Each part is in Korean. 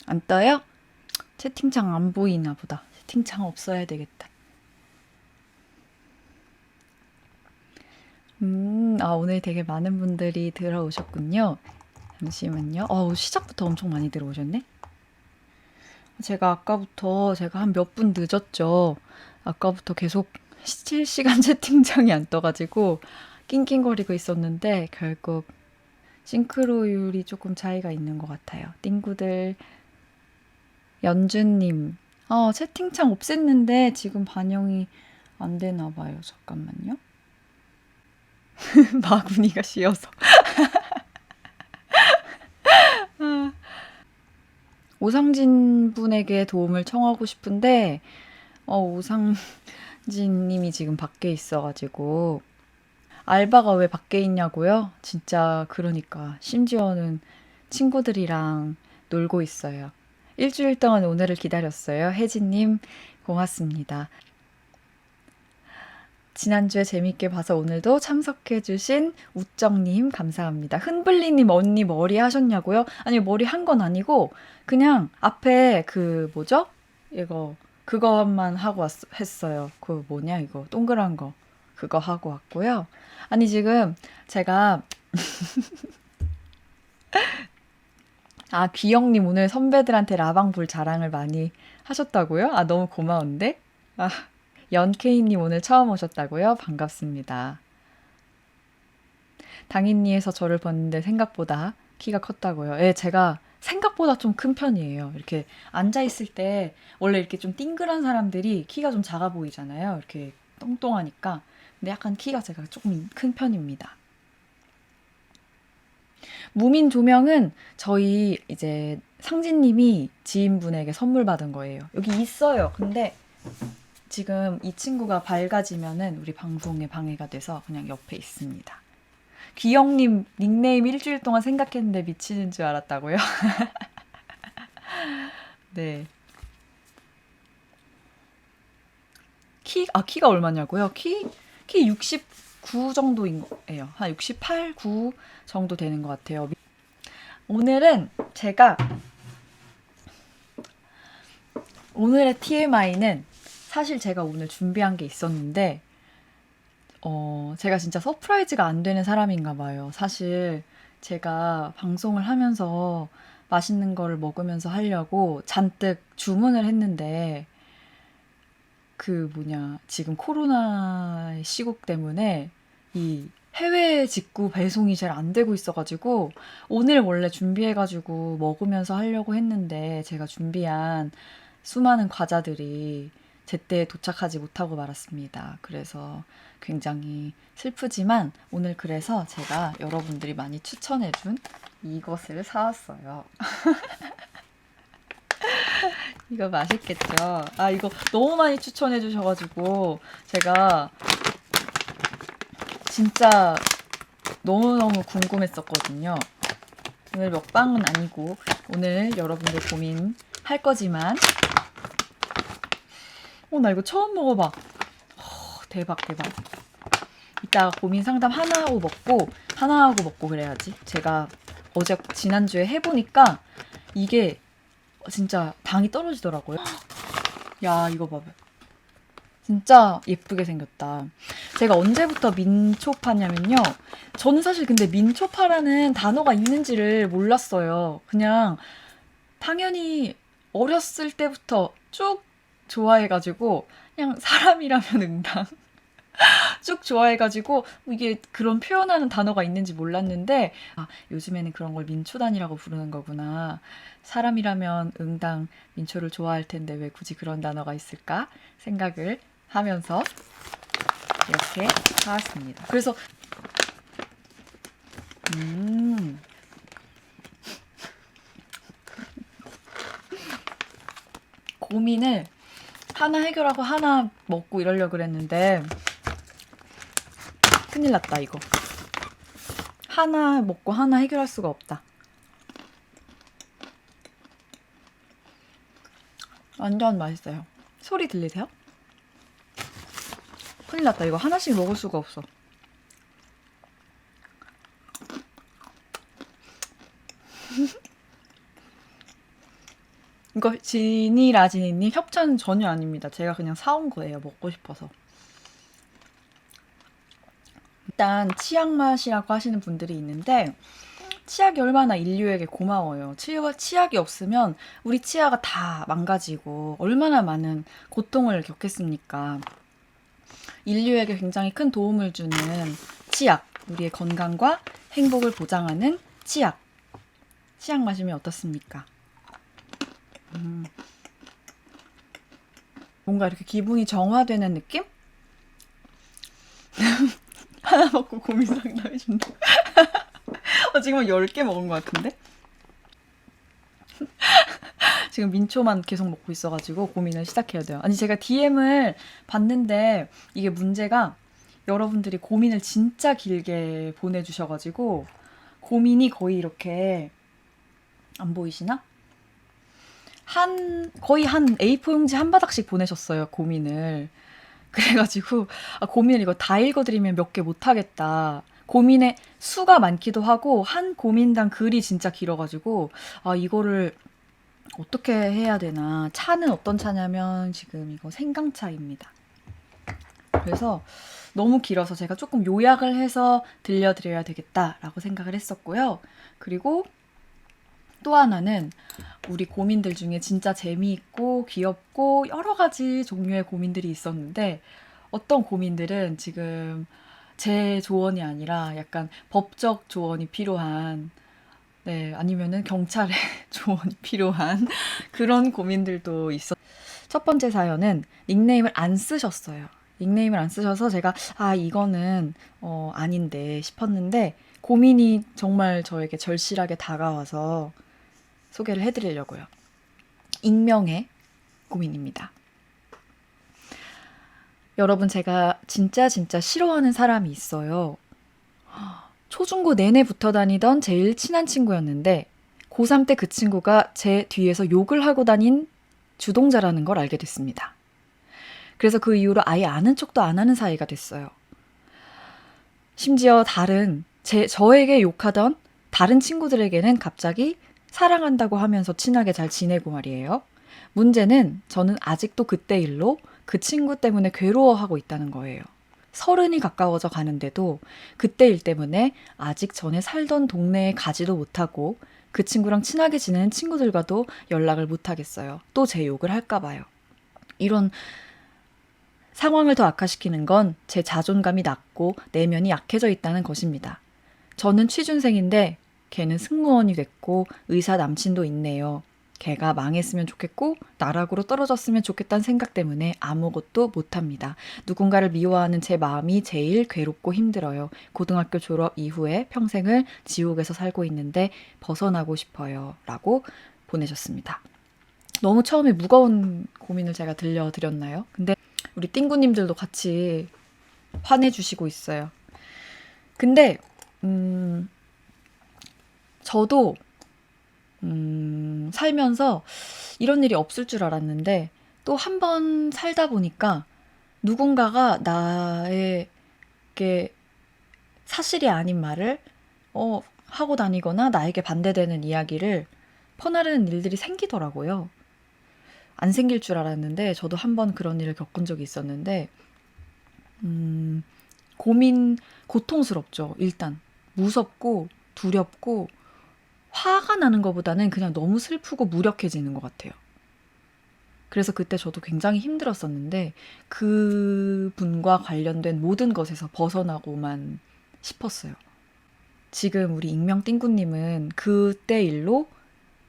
안 떠요? 채팅창 안 보이나 보다. 채팅창 없어야 되겠다. 오늘 되게 많은 분들이 들어오셨군요. 잠시만요. 시작부터 엄청 많이 들어오셨네? 제가 아까부터 제가 한 몇 분 늦었죠. 아까부터 계속 실시간 채팅창이 안 떠가지고 낑낑거리고 있었는데 결국 싱크로율이 조금 차이가 있는 것 같아요. 띵구들, 연주님. 채팅창 없앴는데 지금 반영이 안 되나 봐요. 잠깐만요. 마구니가 씌어서. 오상진 분에게 도움을 청하고 싶은데, 오상진 님이 지금 밖에 있어가지고, 알바가 왜 밖에 있냐고요? 진짜, 그러니까. 심지어는 친구들이랑 놀고 있어요. 일주일 동안 오늘을 기다렸어요. 혜진님, 고맙습니다. 지난주에 재밌게 봐서 오늘도 참석해주신 우정님 감사합니다. 흔블리님 언니 머리 하셨냐고요? 아니 머리 한 건 아니고 그냥 앞에 그 뭐죠? 이거 그것만 하고 했어요. 그 뭐냐 이거 동그란 거 그거 하고 왔고요. 아니 지금 제가 귀영님 오늘 선배들한테 라방불 자랑을 많이 하셨다고요? 너무 고마운데? 연케이님 오늘 처음 오셨다고요? 반갑습니다. 당인리에서 저를 봤는데 생각보다 키가 컸다고요. 예, 제가 생각보다 좀 큰 편이에요. 이렇게 앉아있을 때 원래 이렇게 좀 띵글한 사람들이 키가 좀 작아 보이잖아요. 이렇게 똥똥하니까. 근데 약간 키가 제가 조금 큰 편입니다. 무민 조명은 저희 이제 상진님이 지인분에게 선물 받은 거예요. 여기 있어요. 근데 지금 이 친구가 밝아지면은 우리 방송에 방해가 돼서 그냥 옆에 있습니다. 귀영님 닉네임 일주일 동안 생각했는데 미치는 줄 알았다고요? 네. 키가 얼마냐고요? 키 69 정도인 거예요. 한 68, 9 정도 되는 것 같아요. 오늘은 제가 오늘의 TMI는 사실 제가 오늘 준비한 게 있었는데 제가 진짜 서프라이즈가 안 되는 사람인가 봐요. 사실 제가 방송을 하면서 맛있는 거를 먹으면서 하려고 잔뜩 주문을 했는데 지금 코로나 시국 때문에 이 해외 직구 배송이 잘 안 되고 있어가지고 오늘 원래 준비해가지고 먹으면서 하려고 했는데 제가 준비한 수많은 과자들이 제때 도착하지 못하고 말았습니다. 그래서 굉장히 슬프지만 오늘 그래서 제가 여러분들이 많이 추천해준 이것을 사왔어요. 이거 맛있겠죠? 이거 너무 많이 추천해 주셔가지고 제가 진짜 너무너무 궁금했었거든요. 오늘 먹방은 아니고 오늘 여러분들 고민할 거지만 나 이거 처음 먹어봐. 대박. 이따 고민 상담 하나 하고 먹고 그래야지. 제가 지난주에 해보니까 이게 진짜 당이 떨어지더라고요. 야, 이거 봐봐. 진짜 예쁘게 생겼다. 제가 언제부터 민초파냐면요. 저는 사실 근데 민초파라는 단어가 있는지를 몰랐어요. 그냥 당연히 어렸을 때부터 쭉 좋아해가지고 그냥 사람이라면 응당 쭉 좋아해가지고 이게 그런 표현하는 단어가 있는지 몰랐는데 요즘에는 그런 걸 민초단이라고 부르는 거구나. 사람이라면 응당 민초를 좋아할 텐데 왜 굳이 그런 단어가 있을까 생각을 하면서 이렇게 사왔습니다. 그래서 고민을 하나 해결하고 하나 먹고 이러려고 그랬는데 큰일 났다 이거. 하나 먹고 하나 해결할 수가 없다. 완전 맛있어요. 소리 들리세요? 큰일 났다. 이거 하나씩 먹을 수가 없어. 이거 지니라지니님 협찬 전혀 아닙니다. 제가 그냥 사온 거예요. 먹고 싶어서. 일단 치약 맛이라고 하시는 분들이 있는데 치약이 얼마나 인류에게 고마워요. 치약이 없으면 우리 치아가 다 망가지고 얼마나 많은 고통을 겪겠습니까? 인류에게 굉장히 큰 도움을 주는 치약, 우리의 건강과 행복을 보장하는 치약. 치약 마시면 어떻습니까? 뭔가 이렇게 기분이 정화되는 느낌? 하나 먹고 고민 상담해준다. 지금 10개 먹은 것 같은데? 지금 민초만 계속 먹고 있어가지고 고민을 시작해야 돼요. 아니, 제가 DM을 봤는데 이게 문제가 여러분들이 고민을 진짜 길게 보내주셔가지고 고민이 거의 이렇게 안 보이시나? 거의 한 A4 용지 한 바닥씩 보내셨어요, 고민을. 그래가지고 고민을 이거 다 읽어드리면 몇 개 못하겠다. 고민의 수가 많기도 하고 한 고민당 글이 진짜 길어가지고 이거를 어떻게 해야 되나. 차는 어떤 차냐면 지금 이거 생강차입니다. 그래서 너무 길어서 제가 조금 요약을 해서 들려드려야 되겠다라고 생각을 했었고요. 그리고 또 하나는 우리 고민들 중에 진짜 재미있고 귀엽고 여러 가지 종류의 고민들이 있었는데 어떤 고민들은 지금 제 조언이 아니라 약간 법적 조언이 필요한, 네, 아니면은 경찰의 조언이 필요한 그런 고민들도 있었어요. 첫 번째 사연은 닉네임을 안 쓰셨어요. 닉네임을 안 쓰셔서 제가 이거는 아닌데 싶었는데 고민이 정말 저에게 절실하게 다가와서 소개를 해드리려고요. 익명의 고민입니다. 여러분, 제가 진짜 싫어하는 사람이 있어요. 초중고 내내 붙어 다니던 제일 친한 친구였는데 고3 때 그 친구가 제 뒤에서 욕을 하고 다닌 주동자라는 걸 알게 됐습니다. 그래서 그 이후로 아예 아는 척도 안 하는 사이가 됐어요. 심지어 저에게 욕하던 다른 친구들에게는 갑자기 사랑한다고 하면서 친하게 잘 지내고 말이에요. 문제는 저는 아직도 그때 일로 그 친구 때문에 괴로워하고 있다는 거예요. 30이 가까워져 가는데도 그때 일 때문에 아직 전에 살던 동네에 가지도 못하고 그 친구랑 친하게 지내는 친구들과도 연락을 못하겠어요. 또 제 욕을 할까 봐요. 이런 상황을 더 악화시키는 건 제 자존감이 낮고 내면이 약해져 있다는 것입니다. 저는 취준생인데 걔는 승무원이 됐고 의사 남친도 있네요. 걔가 망했으면 좋겠고 나락으로 떨어졌으면 좋겠다는 생각 때문에 아무것도 못합니다. 누군가를 미워하는 제 마음이 제일 괴롭고 힘들어요. 고등학교 졸업 이후에 평생을 지옥에서 살고 있는데 벗어나고 싶어요. 라고 보내셨습니다. 너무 처음에 무거운 고민을 제가 들려드렸나요? 근데 우리 띵구님들도 같이 화내주시고 있어요. 근데 저도 살면서 이런 일이 없을 줄 알았는데 또 한 번 살다 보니까 누군가가 나에게 사실이 아닌 말을 하고 다니거나 나에게 반대되는 이야기를 퍼나르는 일들이 생기더라고요. 안 생길 줄 알았는데 저도 한 번 그런 일을 겪은 적이 있었는데 고통스럽죠. 일단 무섭고 두렵고 화가 나는 것보다는 그냥 너무 슬프고 무력해지는 것 같아요. 그래서 그때 저도 굉장히 힘들었었는데 그 분과 관련된 모든 것에서 벗어나고만 싶었어요. 지금 우리 익명띵구님은 그때 일로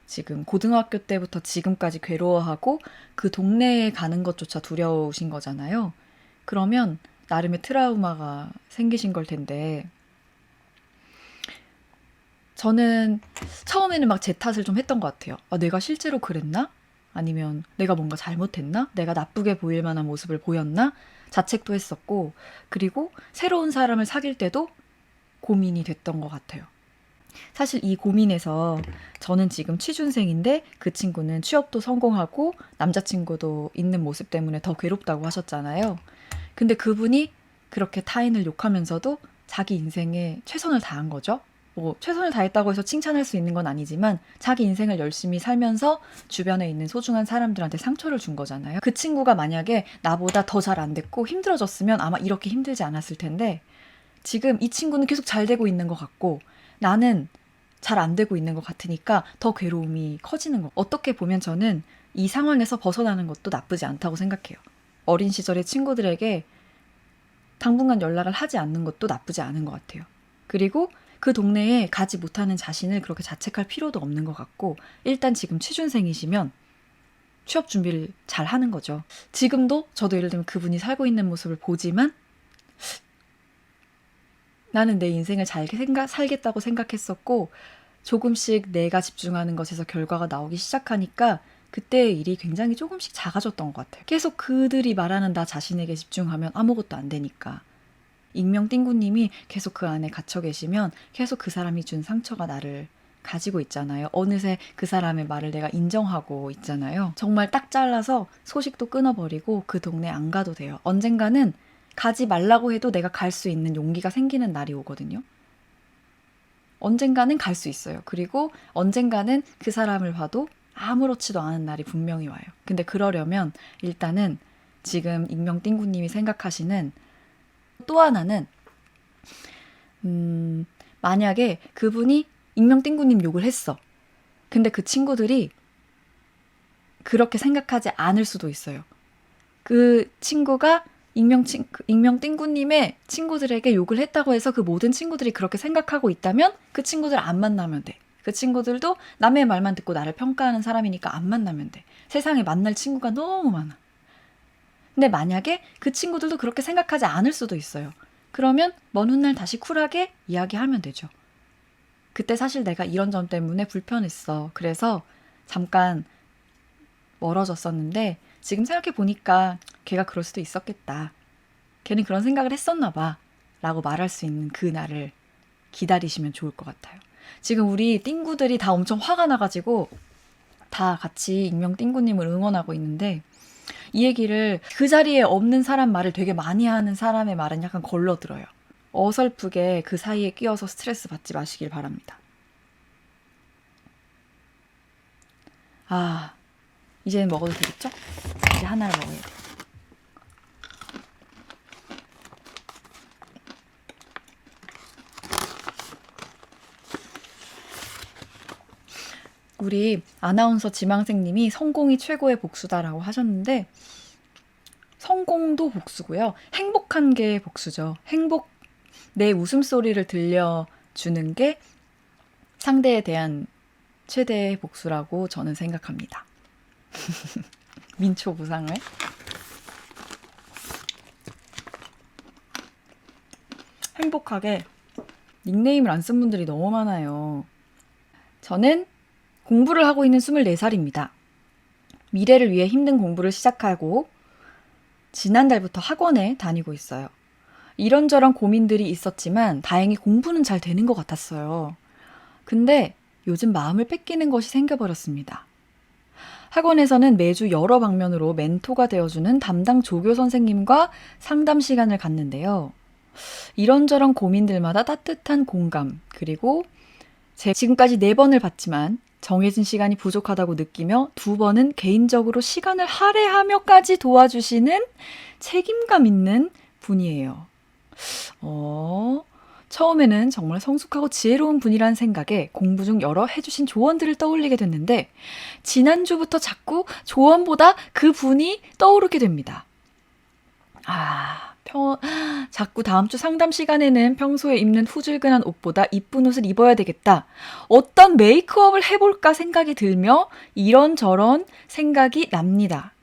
지금 고등학교 때부터 지금까지 괴로워하고 그 동네에 가는 것조차 두려우신 거잖아요. 그러면 나름의 트라우마가 생기신 걸 텐데 저는 처음에는 막 제 탓을 좀 했던 것 같아요. 내가 실제로 그랬나? 아니면 내가 뭔가 잘못했나? 내가 나쁘게 보일 만한 모습을 보였나? 자책도 했었고, 그리고 새로운 사람을 사귈 때도 고민이 됐던 것 같아요. 사실 이 고민에서 저는 지금 취준생인데 그 친구는 취업도 성공하고 남자친구도 있는 모습 때문에 더 괴롭다고 하셨잖아요. 근데 그분이 그렇게 타인을 욕하면서도 자기 인생에 최선을 다한 거죠. 뭐 최선을 다했다고 해서 칭찬할 수 있는 건 아니지만 자기 인생을 열심히 살면서 주변에 있는 소중한 사람들한테 상처를 준 거잖아요. 그 친구가 만약에 나보다 더 잘 안 됐고 힘들어졌으면 아마 이렇게 힘들지 않았을 텐데 지금 이 친구는 계속 잘 되고 있는 것 같고 나는 잘 안 되고 있는 것 같으니까 더 괴로움이 커지는 거. 어떻게 보면 저는 이 상황에서 벗어나는 것도 나쁘지 않다고 생각해요. 어린 시절의 친구들에게 당분간 연락을 하지 않는 것도 나쁘지 않은 것 같아요. 그리고 그 동네에 가지 못하는 자신을 그렇게 자책할 필요도 없는 것 같고 일단 지금 취준생이시면 취업 준비를 잘 하는 거죠. 지금도 저도 예를 들면 그분이 살고 있는 모습을 보지만 나는 내 인생을 잘 살겠다고 생각했었고 조금씩 내가 집중하는 것에서 결과가 나오기 시작하니까 그때의 일이 굉장히 조금씩 작아졌던 것 같아요. 계속 그들이 말하는 나 자신에게 집중하면 아무것도 안 되니까. 익명 띵구님이 계속 그 안에 갇혀 계시면 계속 그 사람이 준 상처가 나를 가지고 있잖아요. 어느새 그 사람의 말을 내가 인정하고 있잖아요. 정말 딱 잘라서 소식도 끊어버리고 그 동네 안 가도 돼요. 언젠가는 가지 말라고 해도 내가 갈 수 있는 용기가 생기는 날이 오거든요. 언젠가는 갈 수 있어요. 그리고 언젠가는 그 사람을 봐도 아무렇지도 않은 날이 분명히 와요. 근데 그러려면 일단은 지금 익명 띵구님이 생각하시는 또 하나는 만약에 그분이 익명 띵구님 욕을 했어. 근데 그 친구들이 그렇게 생각하지 않을 수도 있어요. 그 친구가 익명 띵구님의 친구들에게 욕을 했다고 해서 그 모든 친구들이 그렇게 생각하고 있다면 그 친구들 안 만나면 돼. 그 친구들도 남의 말만 듣고 나를 평가하는 사람이니까 안 만나면 돼. 세상에 만날 친구가 너무 많아. 근데 만약에 그 친구들도 그렇게 생각하지 않을 수도 있어요. 그러면 먼 훗날 다시 쿨하게 이야기하면 되죠. 그때 사실 내가 이런 점 때문에 불편했어. 그래서 잠깐 멀어졌었는데 지금 생각해 보니까 걔가 그럴 수도 있었겠다. 걔는 그런 생각을 했었나 봐. 라고 말할 수 있는 그날을 기다리시면 좋을 것 같아요. 지금 우리 띵구들이 다 엄청 화가 나가지고 다 같이 익명 띵구님을 응원하고 있는데 이 얘기를 그 자리에 없는 사람 말을 되게 많이 하는 사람의 말은 약간 걸러들어요. 어설프게 그 사이에 끼어서 스트레스 받지 마시길 바랍니다. 아, 이제는 먹어도 되겠죠? 이제 하나를 먹어야 돼. 우리 아나운서 지망생님이 성공이 최고의 복수다라고 하셨는데 성공도 복수고요. 행복한 게 복수죠. 내 웃음소리를 들려주는 게 상대에 대한 최대의 복수라고 저는 생각합니다. 민초 무상을. 행복하게 닉네임을 안 쓴 분들이 너무 많아요. 저는 공부를 하고 있는 24살입니다. 미래를 위해 힘든 공부를 시작하고 지난달부터 학원에 다니고 있어요. 이런저런 고민들이 있었지만 다행히 공부는 잘 되는 것 같았어요. 근데 요즘 마음을 뺏기는 것이 생겨버렸습니다. 학원에서는 매주 여러 방면으로 멘토가 되어주는 담당 조교 선생님과 상담 시간을 갖는데요. 이런저런 고민들마다 따뜻한 공감, 그리고 지금까지 4번을 봤지만 정해진 시간이 부족하다고 느끼며 2번은 개인적으로 시간을 할애하며까지 도와주시는 책임감 있는 분이에요. 처음에는 정말 성숙하고 지혜로운 분이란 생각에 공부 중 여러 해주신 조언들을 떠올리게 됐는데 지난주부터 자꾸 조언보다 그 분이 떠오르게 됩니다. 자꾸 다음 주 상담 시간에는 평소에 입는 후줄근한 옷보다 이쁜 옷을 입어야 되겠다. 어떤 메이크업을 해볼까 생각이 들며 이런저런 생각이 납니다.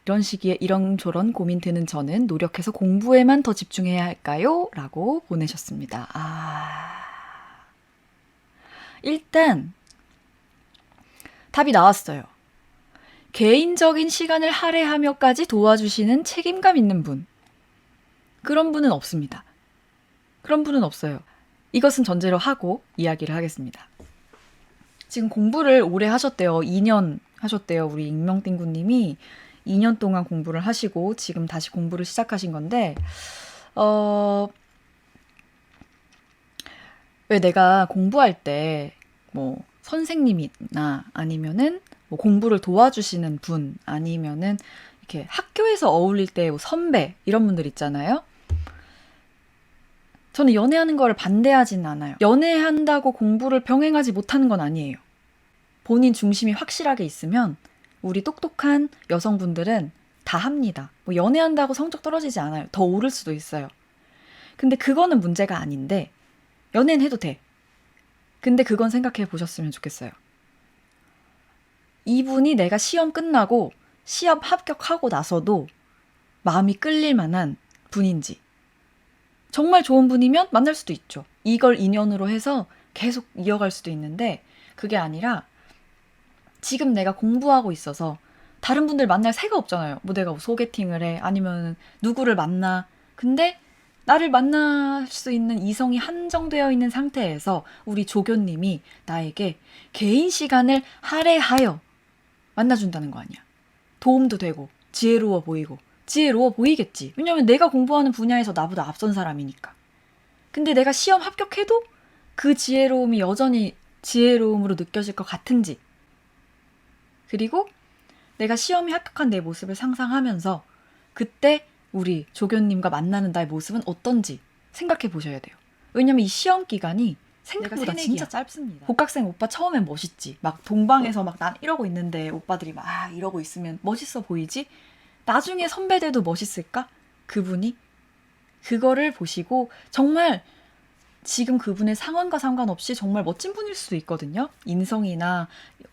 이런 시기에 이런저런 고민 드는 저는 노력해서 공부에만 더 집중해야 할까요? 라고 보내셨습니다. 일단 답이 나왔어요. 개인적인 시간을 할애하며까지 도와주시는 책임감 있는 분. 그런 분은 없습니다. 그런 분은 없어요. 이것은 전제로 하고 이야기를 하겠습니다. 지금 공부를 오래 하셨대요. 2년 하셨대요. 우리 익명띵구님이 2년 동안 공부를 하시고 지금 다시 공부를 시작하신 건데 왜 내가 공부할 때 뭐 선생님이나 아니면은 뭐 공부를 도와주시는 분 아니면은 이렇게 학교에서 어울릴 때 뭐 선배 이런 분들 있잖아요. 저는 연애하는 거를 반대하진 않아요. 연애한다고 공부를 병행하지 못하는 건 아니에요. 본인 중심이 확실하게 있으면 우리 똑똑한 여성분들은 다 합니다. 뭐 연애한다고 성적 떨어지지 않아요. 더 오를 수도 있어요. 근데 그거는 문제가 아닌데 연애는 해도 돼. 근데 그건 생각해 보셨으면 좋겠어요. 이분이 내가 시험 끝나고 시험 합격하고 나서도 마음이 끌릴 만한 분인지. 정말 좋은 분이면 만날 수도 있죠. 이걸 인연으로 해서 계속 이어갈 수도 있는데 그게 아니라 지금 내가 공부하고 있어서 다른 분들 만날 새가 없잖아요. 뭐 내가 소개팅을 해 아니면 누구를 만나. 근데 나를 만날 수 있는 이성이 한정되어 있는 상태에서 우리 조교님이 나에게 개인 시간을 할애하여 만나준다는 거 아니야. 도움도 되고 지혜로워 보이고 지혜로워 보이겠지. 왜냐면 내가 공부하는 분야에서 나보다 앞선 사람이니까. 근데 내가 시험 합격해도 그 지혜로움이 여전히 지혜로움으로 느껴질 것 같은지. 그리고 내가 시험에 합격한 내 모습을 상상하면서 그때 우리 조교님과 만나는 나의 모습은 어떤지 생각해 보셔야 돼요. 왜냐면 이 시험 기간이 생각보다 진짜 짧습니다. 복학생 오빠 처음엔 멋있지. 막 동방에서 막 난 이러고 있는데 오빠들이 막 이러고 있으면 멋있어 보이지? 나중에 선배들도 멋있을까? 그분이? 그거를 보시고 정말 지금 그분의 상황과 상관없이 정말 멋진 분일 수도 있거든요. 인성이나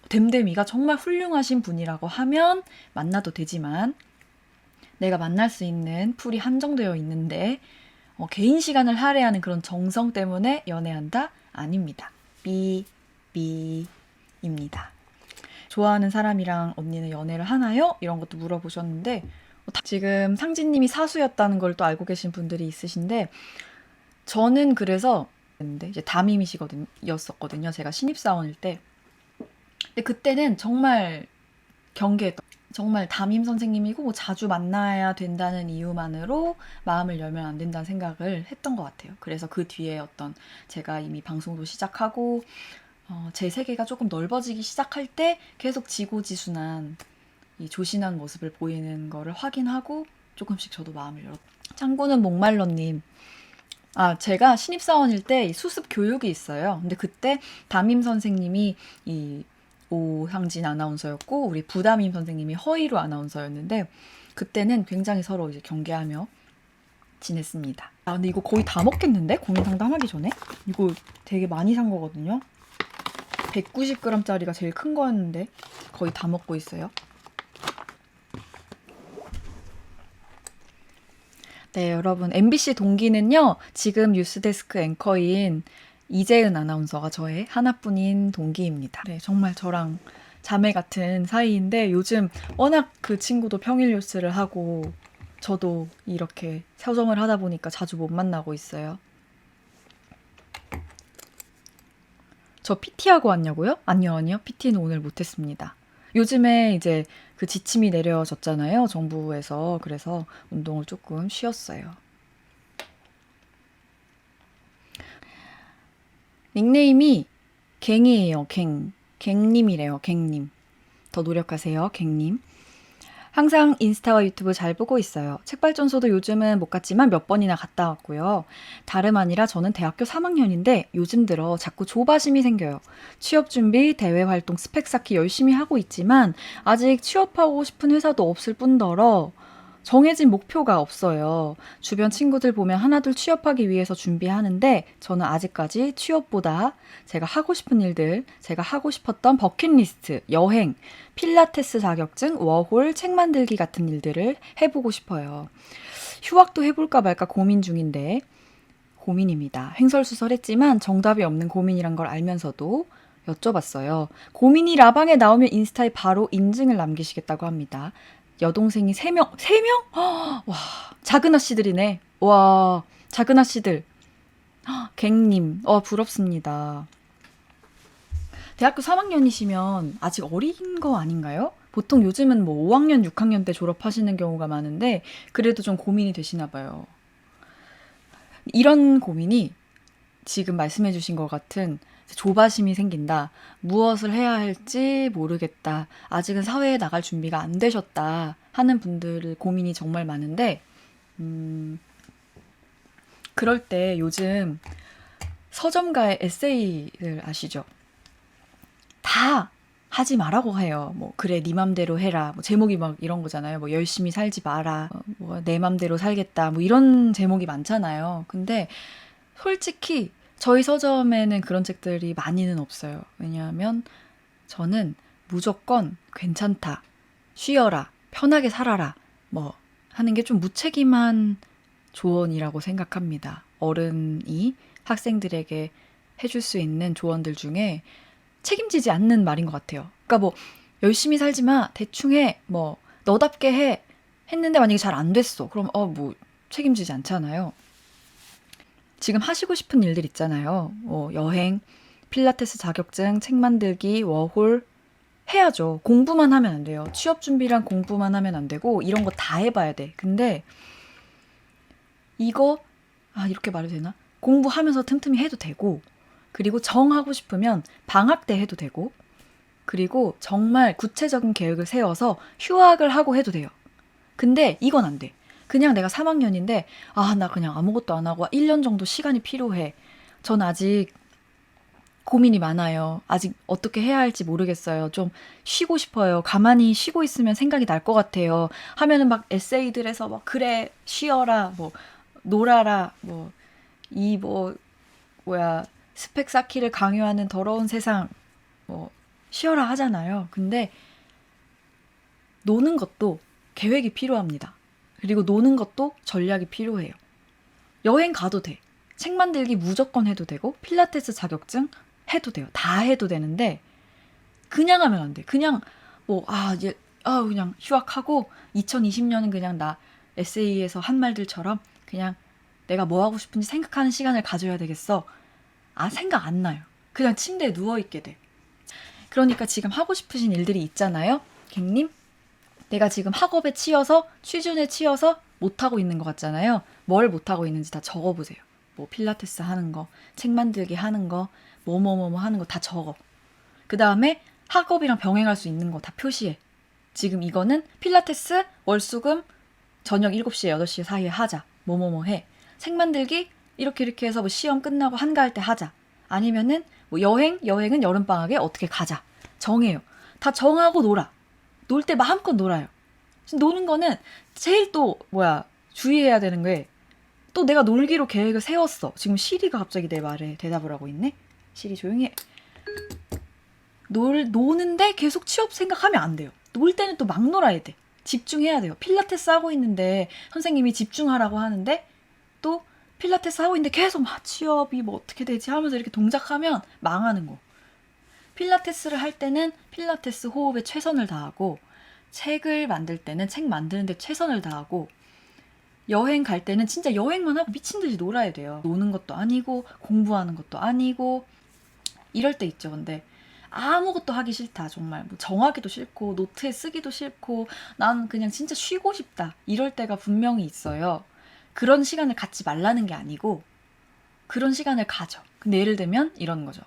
됨됨이가 정말 훌륭하신 분이라고 하면 만나도 되지만 내가 만날 수 있는 풀이 한정되어 있는데 개인 시간을 할애하는 그런 정성 때문에 연애한다? 아닙니다. 입니다. 좋아하는 사람이랑 언니는 연애를 하나요? 이런 것도 물어보셨는데 지금 상진님이 사수였다는 걸 또 알고 계신 분들이 있으신데 저는 그래서 이제 담임이셨거든요. 제가 신입사원일 때. 근데 그때는 정말 경계했던 정말 담임 선생님이고 뭐 자주 만나야 된다는 이유만으로 마음을 열면 안 된다는 생각을 했던 것 같아요. 그래서 그 뒤에 어떤 제가 이미 방송도 시작하고 제 세계가 조금 넓어지기 시작할 때 계속 지고지순한 이 조신한 모습을 보이는 거를 확인하고 조금씩 저도 마음을 열었다. 짱구는 목말러님. 제가 신입사원일 때 수습 교육이 있어요. 근데 그때 담임 선생님이 이 오상진 아나운서였고 우리 부담임 선생님이 허이로 아나운서였는데 그때는 굉장히 서로 이제 경계하며 지냈습니다. 근데 이거 거의 다 먹겠는데? 고민 상담하기 전에? 이거 되게 많이 산 거거든요. 190g짜리가 제일 큰 거였는데 거의 다 먹고 있어요. 네, 여러분 MBC 동기는요. 지금 뉴스데스크 앵커인 이재은 아나운서가 저의 하나뿐인 동기입니다. 네, 정말 저랑 자매 같은 사이인데 요즘 워낙 그 친구도 평일 뉴스를 하고 저도 이렇게 서점을 하다 보니까 자주 못 만나고 있어요. 저 PT하고 왔냐고요? 아니요. PT는 오늘 못했습니다. 요즘에 이제 그 지침이 내려졌잖아요. 정부에서. 그래서 운동을 조금 쉬었어요. 닉네임이 갱이에요. 갱님이래요. 갱님. 더 노력하세요. 갱님. 항상 인스타와 유튜브 잘 보고 있어요. 책발전소도 요즘은 못 갔지만 몇 번이나 갔다 왔고요. 다름 아니라 저는 대학교 3학년인데 요즘 들어 자꾸 조바심이 생겨요. 취업 준비, 대외 활동 스펙 쌓기 열심히 하고 있지만 아직 취업하고 싶은 회사도 없을 뿐더러 정해진 목표가 없어요. 주변 친구들 보면 하나둘 취업하기 위해서 준비하는데 저는 아직까지 취업보다 제가 하고 싶은 일들, 제가 하고 싶었던 버킷리스트, 여행, 필라테스 자격증, 워홀, 책 만들기 같은 일들을 해보고 싶어요. 휴학도 해볼까 말까 고민 중인데 고민입니다. 횡설수설했지만 정답이 없는 고민이란 걸 알면서도 여쭤봤어요. 고민이 라방에 나오면 인스타에 바로 인증을 남기시겠다고 합니다. 여동생이 3명? 3명? 와, 작은 아씨들이네. 와, 작은 아씨들. 갱님, 부럽습니다. 대학교 3학년이시면 아직 어린 거 아닌가요? 보통 요즘은 뭐 5학년, 6학년 때 졸업하시는 경우가 많은데 그래도 좀 고민이 되시나 봐요. 이런 고민이 지금 말씀해 주신 것 같은 조바심이 생긴다. 무엇을 해야 할지 모르겠다. 아직은 사회에 나갈 준비가 안 되셨다. 하는 분들 고민이 정말 많은데, 그럴 때 요즘 서점가의 에세이를 아시죠? 다 하지 말라고 해요. 뭐 그래 네 맘대로 해라. 뭐 제목이 막 이런 거잖아요. 뭐 열심히 살지 마라. 뭐 내 맘대로 살겠다. 뭐 이런 제목이 많잖아요. 근데 솔직히 저희 서점에는 그런 책들이 많이는 없어요. 왜냐하면 저는 무조건 괜찮다. 쉬어라. 편하게 살아라. 뭐 하는 게 좀 무책임한 조언이라고 생각합니다. 어른이 학생들에게 해줄 수 있는 조언들 중에 책임지지 않는 말인 것 같아요. 그러니까 뭐 열심히 살지 마, 대충 해, 뭐 너답게 해 했는데 만약에 잘 안 됐어. 그럼 뭐 책임지지 않잖아요. 지금 하시고 싶은 일들 있잖아요. 여행, 필라테스 자격증, 책 만들기, 워홀 해야죠. 공부만 하면 안 돼요. 취업 준비랑 공부만 하면 안 되고 이런 거 다 해봐야 돼. 근데 이거 이렇게 말해도 되나? 공부하면서 틈틈이 해도 되고, 그리고 정하고 싶으면 방학 때 해도 되고, 그리고 정말 구체적인 계획을 세워서 휴학을 하고 해도 돼요. 근데 이건 안 돼. 그냥 내가 3학년인데 나 그냥 아무것도 안 하고 1년 정도 시간이 필요해. 전 아직 고민이 많아요. 아직 어떻게 해야 할지 모르겠어요. 좀 쉬고 싶어요. 가만히 쉬고 있으면 생각이 날 것 같아요. 하면은 막 에세이들에서 막 그래 쉬어라 뭐 놀아라 스펙 쌓기를 강요하는 더러운 세상 뭐 쉬어라 하잖아요. 근데 노는 것도 계획이 필요합니다. 그리고 노는 것도 전략이 필요해요. 여행 가도 돼. 책 만들기 무조건 해도 되고 필라테스 자격증 해도 돼요. 다 해도 되는데 그냥 하면 안 돼. 그냥 그냥 휴학하고 2020년은 그냥 나 에세이에서 한 말들처럼 그냥 내가 뭐 하고 싶은지 생각하는 시간을 가져야 되겠어. 생각 안 나요. 그냥 침대에 누워있게 돼. 그러니까 지금 하고 싶으신 일들이 있잖아요. 갱님. 내가 지금 학업에 치여서 취준에 치여서 못하고 있는 것 같잖아요. 뭘 못하고 있는지 다 적어보세요. 뭐 필라테스 하는 거, 책 만들기 하는 거, 뭐뭐뭐뭐 하는 거 다 적어. 그 다음에 학업이랑 병행할 수 있는 거 다 표시해. 지금 이거는 필라테스 월수금 저녁 7시에 8시 사이에 하자. 뭐뭐뭐 해. 책 만들기 이렇게 해서 뭐 시험 끝나고 한가할 때 하자. 아니면은 뭐 여행은 여름방학에 어떻게 가자. 정해요. 다 정하고 놀아. 놀 때 마음껏 놀아요. 노는 거는 제일 주의해야 되는 게 또 내가 놀기로 계획을 세웠어. 지금 시리가 갑자기 내 말에 대답을 하고 있네. 시리 조용히 해. 노는데 계속 취업 생각하면 안 돼요. 놀 때는 또 막 놀아야 돼. 집중해야 돼요. 필라테스 하고 있는데 선생님이 집중하라고 하는데 또 필라테스 하고 있는데 계속 취업이 뭐 어떻게 되지 하면서 이렇게 동작하면 망하는 거. 필라테스를 할 때는 필라테스 호흡에 최선을 다하고 책을 만들 때는 책 만드는데 최선을 다하고 여행 갈 때는 진짜 여행만 하고 미친 듯이 놀아야 돼요. 노는 것도 아니고 공부하는 것도 아니고 이럴 때 있죠. 근데 아무것도 하기 싫다. 정말 뭐 정하기도 싫고 노트에 쓰기도 싫고 난 그냥 진짜 쉬고 싶다. 이럴 때가 분명히 있어요. 그런 시간을 갖지 말라는 게 아니고 그런 시간을 가져. 근데 예를 들면 이런 거죠.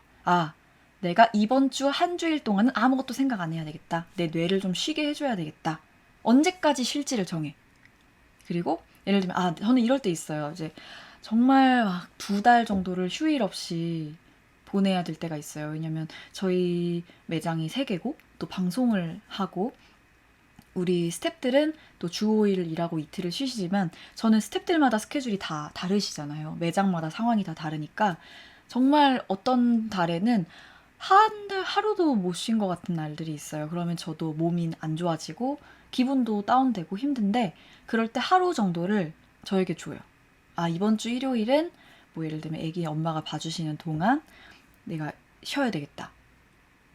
내가 이번 주 한 주일 동안은 아무것도 생각 안 해야 되겠다. 내 뇌를 좀 쉬게 해줘야 되겠다. 언제까지 쉴지를 정해. 그리고 예를 들면 저는 이럴 때 있어요. 이제 정말 막 2달 정도를 휴일 없이 보내야 될 때가 있어요. 왜냐면 저희 매장이 3개고 또 방송을 하고 우리 스태프들은 또 주 5일을 일하고 이틀을 쉬시지만 저는 스태프들마다 스케줄이 다 다르시잖아요. 매장마다 상황이 다 다르니까 정말 어떤 달에는 한 달 하루도 못 쉰 것 같은 날들이 있어요. 그러면 저도 몸이 안 좋아지고 기분도 다운되고 힘든데 그럴 때 하루 정도를 저에게 줘요. 이번 주 일요일은 뭐 예를 들면 애기 엄마가 봐주시는 동안 내가 쉬어야 되겠다.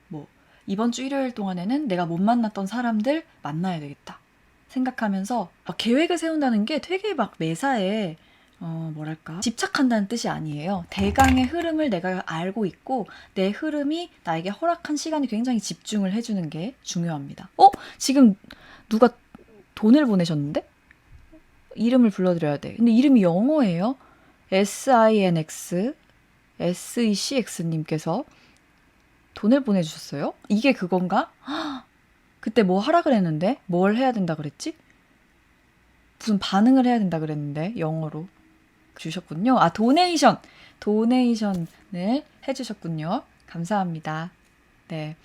뭐 이번 주 일요일 동안에는 내가 못 만났던 사람들 만나야 되겠다. 생각하면서 계획을 세운다는 게 되게 막 매사에 집착한다는 뜻이 아니에요. 대강의 흐름을 내가 알고 있고 내 흐름이 나에게 허락한 시간이 굉장히 집중을 해주는 게 중요합니다. 지금 누가 돈을 보내셨는데? 이름을 불러드려야 돼. 근데 이름이 영어예요. SINX SECX님께서 돈을 보내주셨어요? 이게 그건가? 그때 뭐 하라 그랬는데? 뭘 해야 된다 그랬지? 무슨 반응을 해야 된다 그랬는데 영어로 주셨군요. 아, 도네이션을 해주셨군요. 감사합니다. 네,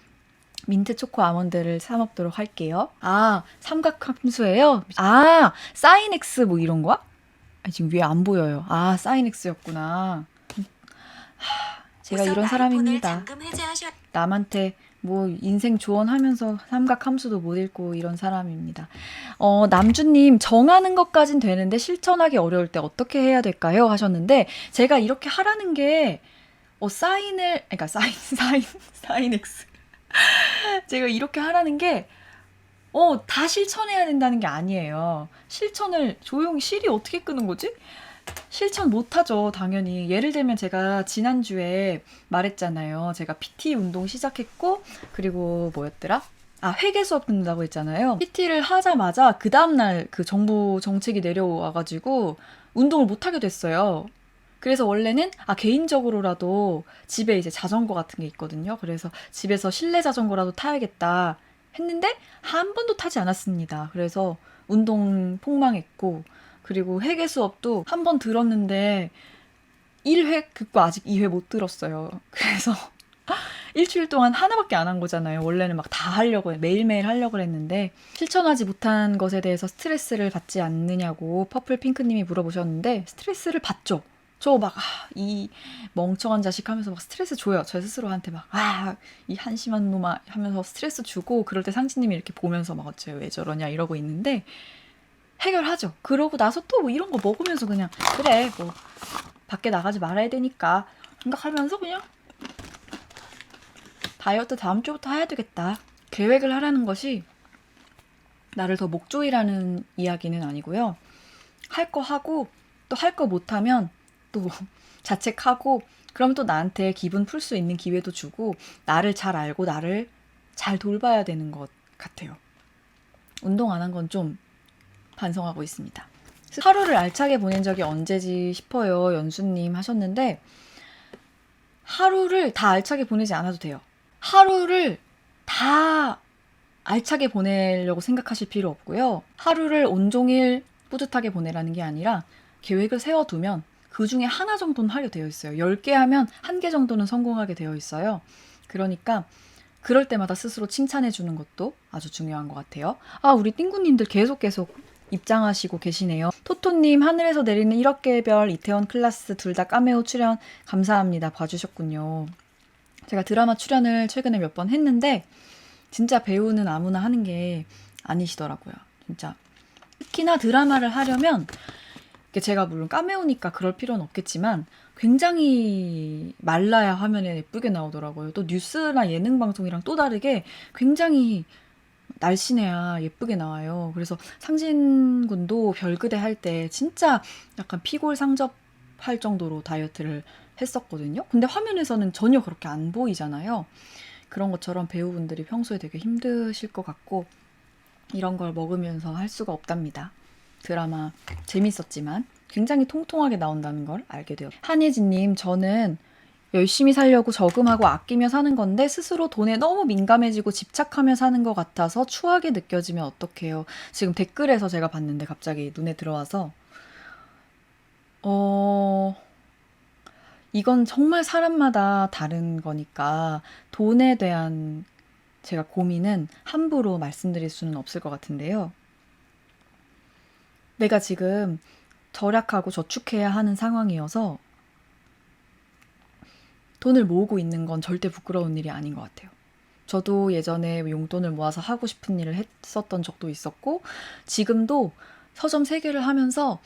민트 초코 아몬드를 사 먹도록 할게요. 아, 삼각함수예요? 아, 사인X 뭐 이런 거야? 아, 지금 위에 안 보여요. 아, 사인X였구나. 제가 이런 사람입니다. 남한테 뭐 인생 조언하면서 삼각함수도 못 읽고 이런 사람입니다. 남주님, 정하는 것까진 되는데 실천하기 어려울 때 어떻게 해야 될까요? 하셨는데, 제가 이렇게 하라는 게 그러니까 사인X. 제가 이렇게 하라는 게 다 실천해야 된다는 게 아니에요. 실천을 조용히 실이 어떻게 끄는 거지? 실천 못하죠, 당연히. 예를 들면 제가 지난주에 말했잖아요. 제가 PT 운동 시작했고, 그리고 뭐였더라? 아, 회계 수업 듣는다고 했잖아요. PT를 하자마자 그 다음날 그 정부 정책이 내려와가지고 운동을 못하게 됐어요. 그래서 원래는 개인적으로라도 집에 이제 자전거 같은 게 있거든요. 그래서 집에서 실내 자전거라도 타야겠다 했는데 한 번도 타지 않았습니다. 그래서 운동 폭망했고, 그리고 회계 수업도 한 번 들었는데 1회 듣고 아직 2회 못 들었어요. 그래서 일주일 동안 하나밖에 안 한 거잖아요. 원래는 막 다 하려고 매일매일 하려고 했는데, 실천하지 못한 것에 대해서 스트레스를 받지 않느냐고 퍼플 핑크님이 물어보셨는데, 스트레스를 받죠. 저 막 이 멍청한 자식 하면서 막 스트레스 줘요. 저 스스로한테 막 이 한심한 놈아 하면서 스트레스 주고, 그럴 때 상진님이 이렇게 보면서 막 어째 왜 저러냐 이러고 있는데, 해결하죠. 그러고 나서 또 뭐 이런 거 먹으면서 그냥 그래 뭐 밖에 나가지 말아야 되니까 생각하면서 그냥 다이어트 다음 주부터 해야 되겠다. 계획을 하라는 것이 나를 더 목조이라는 이야기는 아니고요. 할 거 하고 또 할 거 못하면 또 자책하고, 그럼 또 나한테 기분 풀 수 있는 기회도 주고, 나를 잘 알고 나를 잘 돌봐야 되는 것 같아요. 운동 안 한 건 좀 반성하고 있습니다. 하루를 알차게 보낸 적이 언제지 싶어요. 연수님 하셨는데, 하루를 다 알차게 보내지 않아도 돼요. 하루를 다 알차게 보내려고 생각하실 필요 없고요. 하루를 온종일 뿌듯하게 보내라는 게 아니라 계획을 세워두면 그 중에 하나 정도는 하게 되어 있어요. 10개 하면 1개 정도는 성공하게 되어 있어요. 그러니까 그럴 때마다 스스로 칭찬해 주는 것도 아주 중요한 것 같아요. 우리 띵구님들 계속 입장하시고 계시네요. 토토님, 하늘에서 내리는 1억 개의 별, 이태원 클라스 둘 다 카메오 출연 감사합니다. 봐주셨군요. 제가 드라마 출연을 최근에 몇 번 했는데 진짜 배우는 아무나 하는 게 아니시더라고요. 진짜 특히나 드라마를 하려면, 제가 물론 카메오니까 그럴 필요는 없겠지만 굉장히 말라야 화면에 예쁘게 나오더라고요. 또 뉴스나 예능 방송이랑 또 다르게 굉장히 날씬해야 예쁘게 나와요. 그래서 상진 군도 별그대 할 때 진짜 약간 피골상접할 정도로 다이어트를 했었거든요. 근데 화면에서는 전혀 그렇게 안 보이잖아요. 그런 것처럼 배우분들이 평소에 되게 힘드실 것 같고, 이런 걸 먹으면서 할 수가 없답니다. 드라마 재밌었지만 굉장히 통통하게 나온다는 걸 알게 돼요. 한예진님, 저는 열심히 살려고 저금하고 아끼며 사는 건데 스스로 돈에 너무 민감해지고 집착하며 사는 것 같아서 추하게 느껴지면 어떡해요? 지금 댓글에서 제가 봤는데 갑자기 눈에 들어와서 이건 정말 사람마다 다른 거니까 돈에 대한 제가 고민은 함부로 말씀드릴 수는 없을 것 같은데요. 내가 지금 절약하고 저축해야 하는 상황이어서 돈을 모으고 있는 건 절대 부끄러운 일이 아닌 것 같아요. 저도 예전에 용돈을 모아서 하고 싶은 일을 했었던 적도 있었고, 지금도 서점 3개를 하면서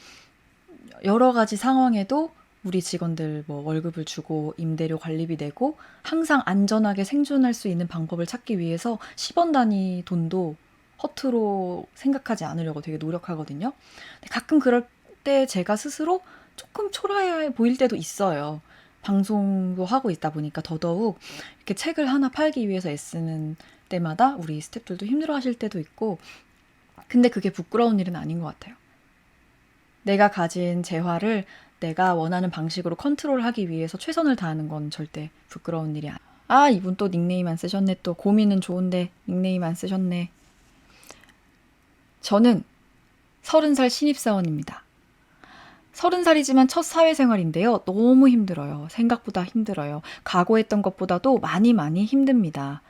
여러 가지 상황에도 우리 직원들 뭐 월급을 주고 임대료 관리비 내고 항상 안전하게 생존할 수 있는 방법을 찾기 위해서 10원 단위 돈도 허투루 생각하지 않으려고 되게 노력하거든요. 근데 가끔 그럴 때 제가 스스로 조금 초라해 보일 때도 있어요. 방송도 하고 있다 보니까 더더욱 이렇게 책을 하나 팔기 위해서 애쓰는 때마다 우리 스태프들도 힘들어하실 때도 있고, 근데 그게 부끄러운 일은 아닌 것 같아요. 내가 가진 재화를 내가 원하는 방식으로 컨트롤하기 위해서 최선을 다하는 건 절대 부끄러운 일이 아니야. 아, 이분 또 닉네임 안 쓰셨네. 또 고민은 좋은데 닉네임 안 쓰셨네. 저는 30살 신입사원입니다. 30살이지만 첫 사회생활인데요. 너무 힘들어요. 생각보다 힘들어요. 각오했던 것보다도 많이 많이 힘듭니다.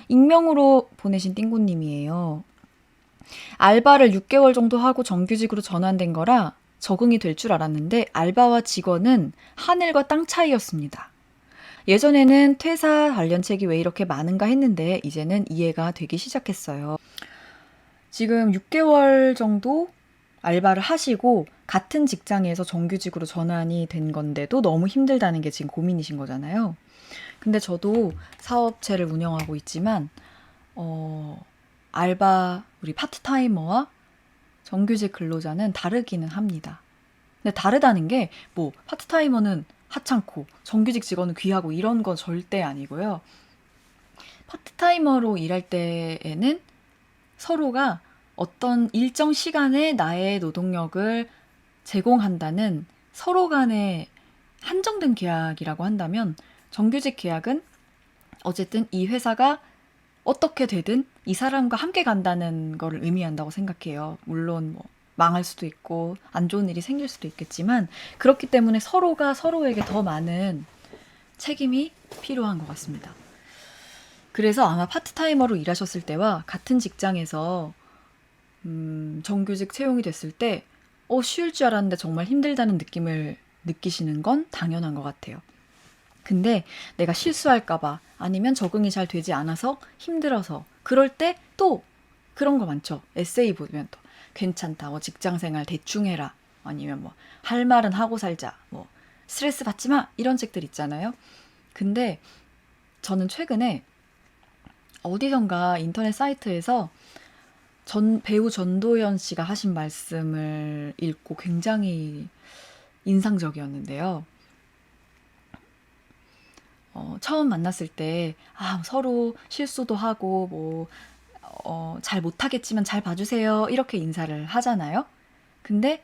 익명으로 보내신 띵구님이에요. 알바를 6개월 정도 하고 정규직으로 전환된 거라 적응이 될 줄 알았는데 알바와 직원은 하늘과 땅 차이였습니다. 예전에는 퇴사 관련책이 왜 이렇게 많은가 했는데 이제는 이해가 되기 시작했어요. 지금 6개월 정도 알바를 하시고 같은 직장에서 정규직으로 전환이 된 건데도 너무 힘들다는 게 지금 고민이신 거잖아요. 근데 저도 사업체를 운영하고 있지만 알바, 우리 파트타이머와 정규직 근로자는 다르기는 합니다. 근데 다르다는 게 뭐 파트타이머는 하찮고 정규직 직원은 귀하고 이런 건 절대 아니고요. 파트타이머로 일할 때에는 서로가 어떤 일정 시간에 나의 노동력을 제공한다는 서로 간의 한정된 계약이라고 한다면 정규직 계약은 어쨌든 이 회사가 어떻게 되든 이 사람과 함께 간다는 거를 의미한다고 생각해요. 물론 뭐 망할 수도 있고 안 좋은 일이 생길 수도 있겠지만 그렇기 때문에 서로가 서로에게 더 많은 책임이 필요한 것 같습니다. 그래서 아마 파트타이머로 일하셨을 때와 같은 직장에서 정규직 채용이 됐을 때 쉬울 줄 알았는데 정말 힘들다는 느낌을 느끼시는 건 당연한 것 같아요. 근데 내가 실수할까봐 아니면 적응이 잘 되지 않아서 힘들어서 그럴 때 또 그런 거 많죠. 에세이 보면 또 괜찮다. 뭐 직장생활 대충 해라. 아니면 뭐 할 말은 하고 살자. 뭐 스트레스 받지 마. 이런 책들 있잖아요. 근데 저는 최근에 어디선가 인터넷 사이트에서 배우 전도연 씨가 하신 말씀을 읽고 굉장히 인상적이었는데요. 처음 만났을 때 서로 실수도 하고 뭐 잘 못하겠지만 잘 봐주세요 이렇게 인사를 하잖아요. 근데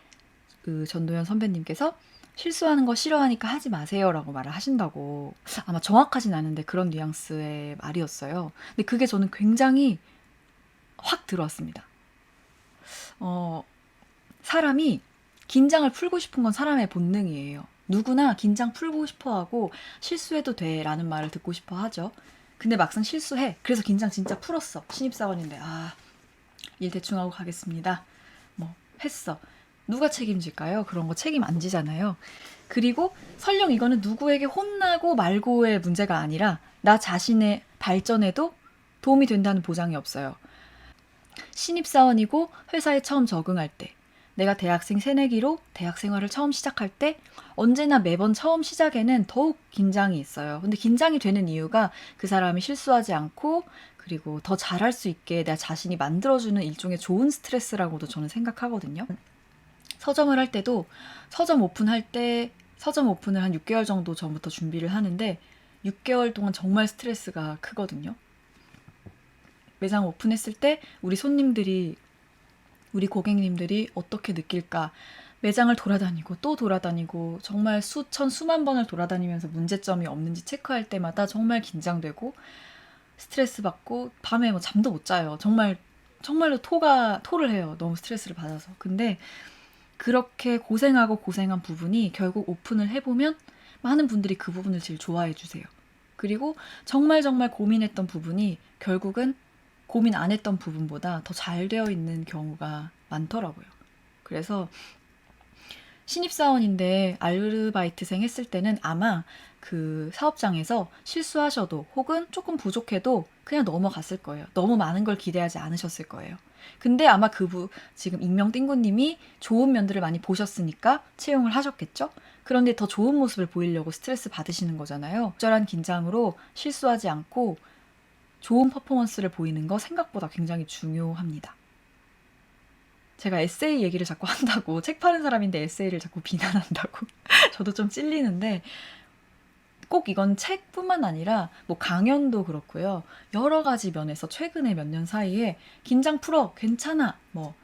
그 전도연 선배님께서 실수하는 거 싫어하니까 하지 마세요라고 말을 하신다고, 아마 정확하진 않은데 그런 뉘앙스의 말이었어요. 근데 그게 저는 굉장히 확 들어왔습니다. 사람이 긴장을 풀고 싶은 건 사람의 본능이에요. 누구나 긴장 풀고 싶어 하고 실수해도 돼 라는 말을 듣고 싶어 하죠. 근데 막상 실수해. 그래서 긴장 진짜 풀었어. 신입사원인데 일 대충 하고 가겠습니다. 뭐 했어. 누가 책임질까요? 그런 거 책임 안 지잖아요. 그리고 설령 이거는 누구에게 혼나고 말고의 문제가 아니라 나 자신의 발전에도 도움이 된다는 보장이 없어요. 신입사원이고 회사에 처음 적응할 때, 내가 대학생 새내기로 대학 생활을 처음 시작할 때 언제나 매번 처음 시작에는 더욱 긴장이 있어요. 근데 긴장이 되는 이유가 그 사람이 실수하지 않고 그리고 더 잘할 수 있게 내 자신이 만들어주는 일종의 좋은 스트레스라고도 저는 생각하거든요. 서점을 할 때도 서점 오픈을 한 6개월 정도 전부터 준비를 하는데 6개월 동안 정말 스트레스가 크거든요. 매장 오픈했을 때 우리 고객님들이 어떻게 느낄까? 매장을 돌아다니고 또 돌아다니고 정말 수만 번을 돌아다니면서 문제점이 없는지 체크할 때마다 정말 긴장되고 스트레스 받고 밤에 뭐 잠도 못 자요. 정말로 토를 해요. 너무 스트레스를 받아서. 근데 그렇게 고생한 부분이 결국 오픈을 해보면 많은 분들이 그 부분을 제일 좋아해 주세요. 그리고 정말 고민했던 부분이 결국은 고민 안 했던 부분보다 더 잘 되어 있는 경우가 많더라고요. 그래서 신입사원인데 아르바이트생 했을 때는 아마 그 사업장에서 실수하셔도 혹은 조금 부족해도 그냥 넘어갔을 거예요. 너무 많은 걸 기대하지 않으셨을 거예요. 근데 아마 지금 익명 띵구님이 좋은 면들을 많이 보셨으니까 채용을 하셨겠죠? 그런데 더 좋은 모습을 보이려고 스트레스 받으시는 거잖아요. 적절한 긴장으로 실수하지 않고 좋은 퍼포먼스를 보이는 거 생각보다 굉장히 중요합니다. 제가 에세이 얘기를 자꾸 한다고, 책 파는 사람인데 에세이를 자꾸 비난한다고 저도 좀 찔리는데, 꼭 이건 책뿐만 아니라 뭐 강연도 그렇고요. 여러 가지 면에서 최근에 몇 년 사이에 긴장 풀어, 괜찮아, 뭐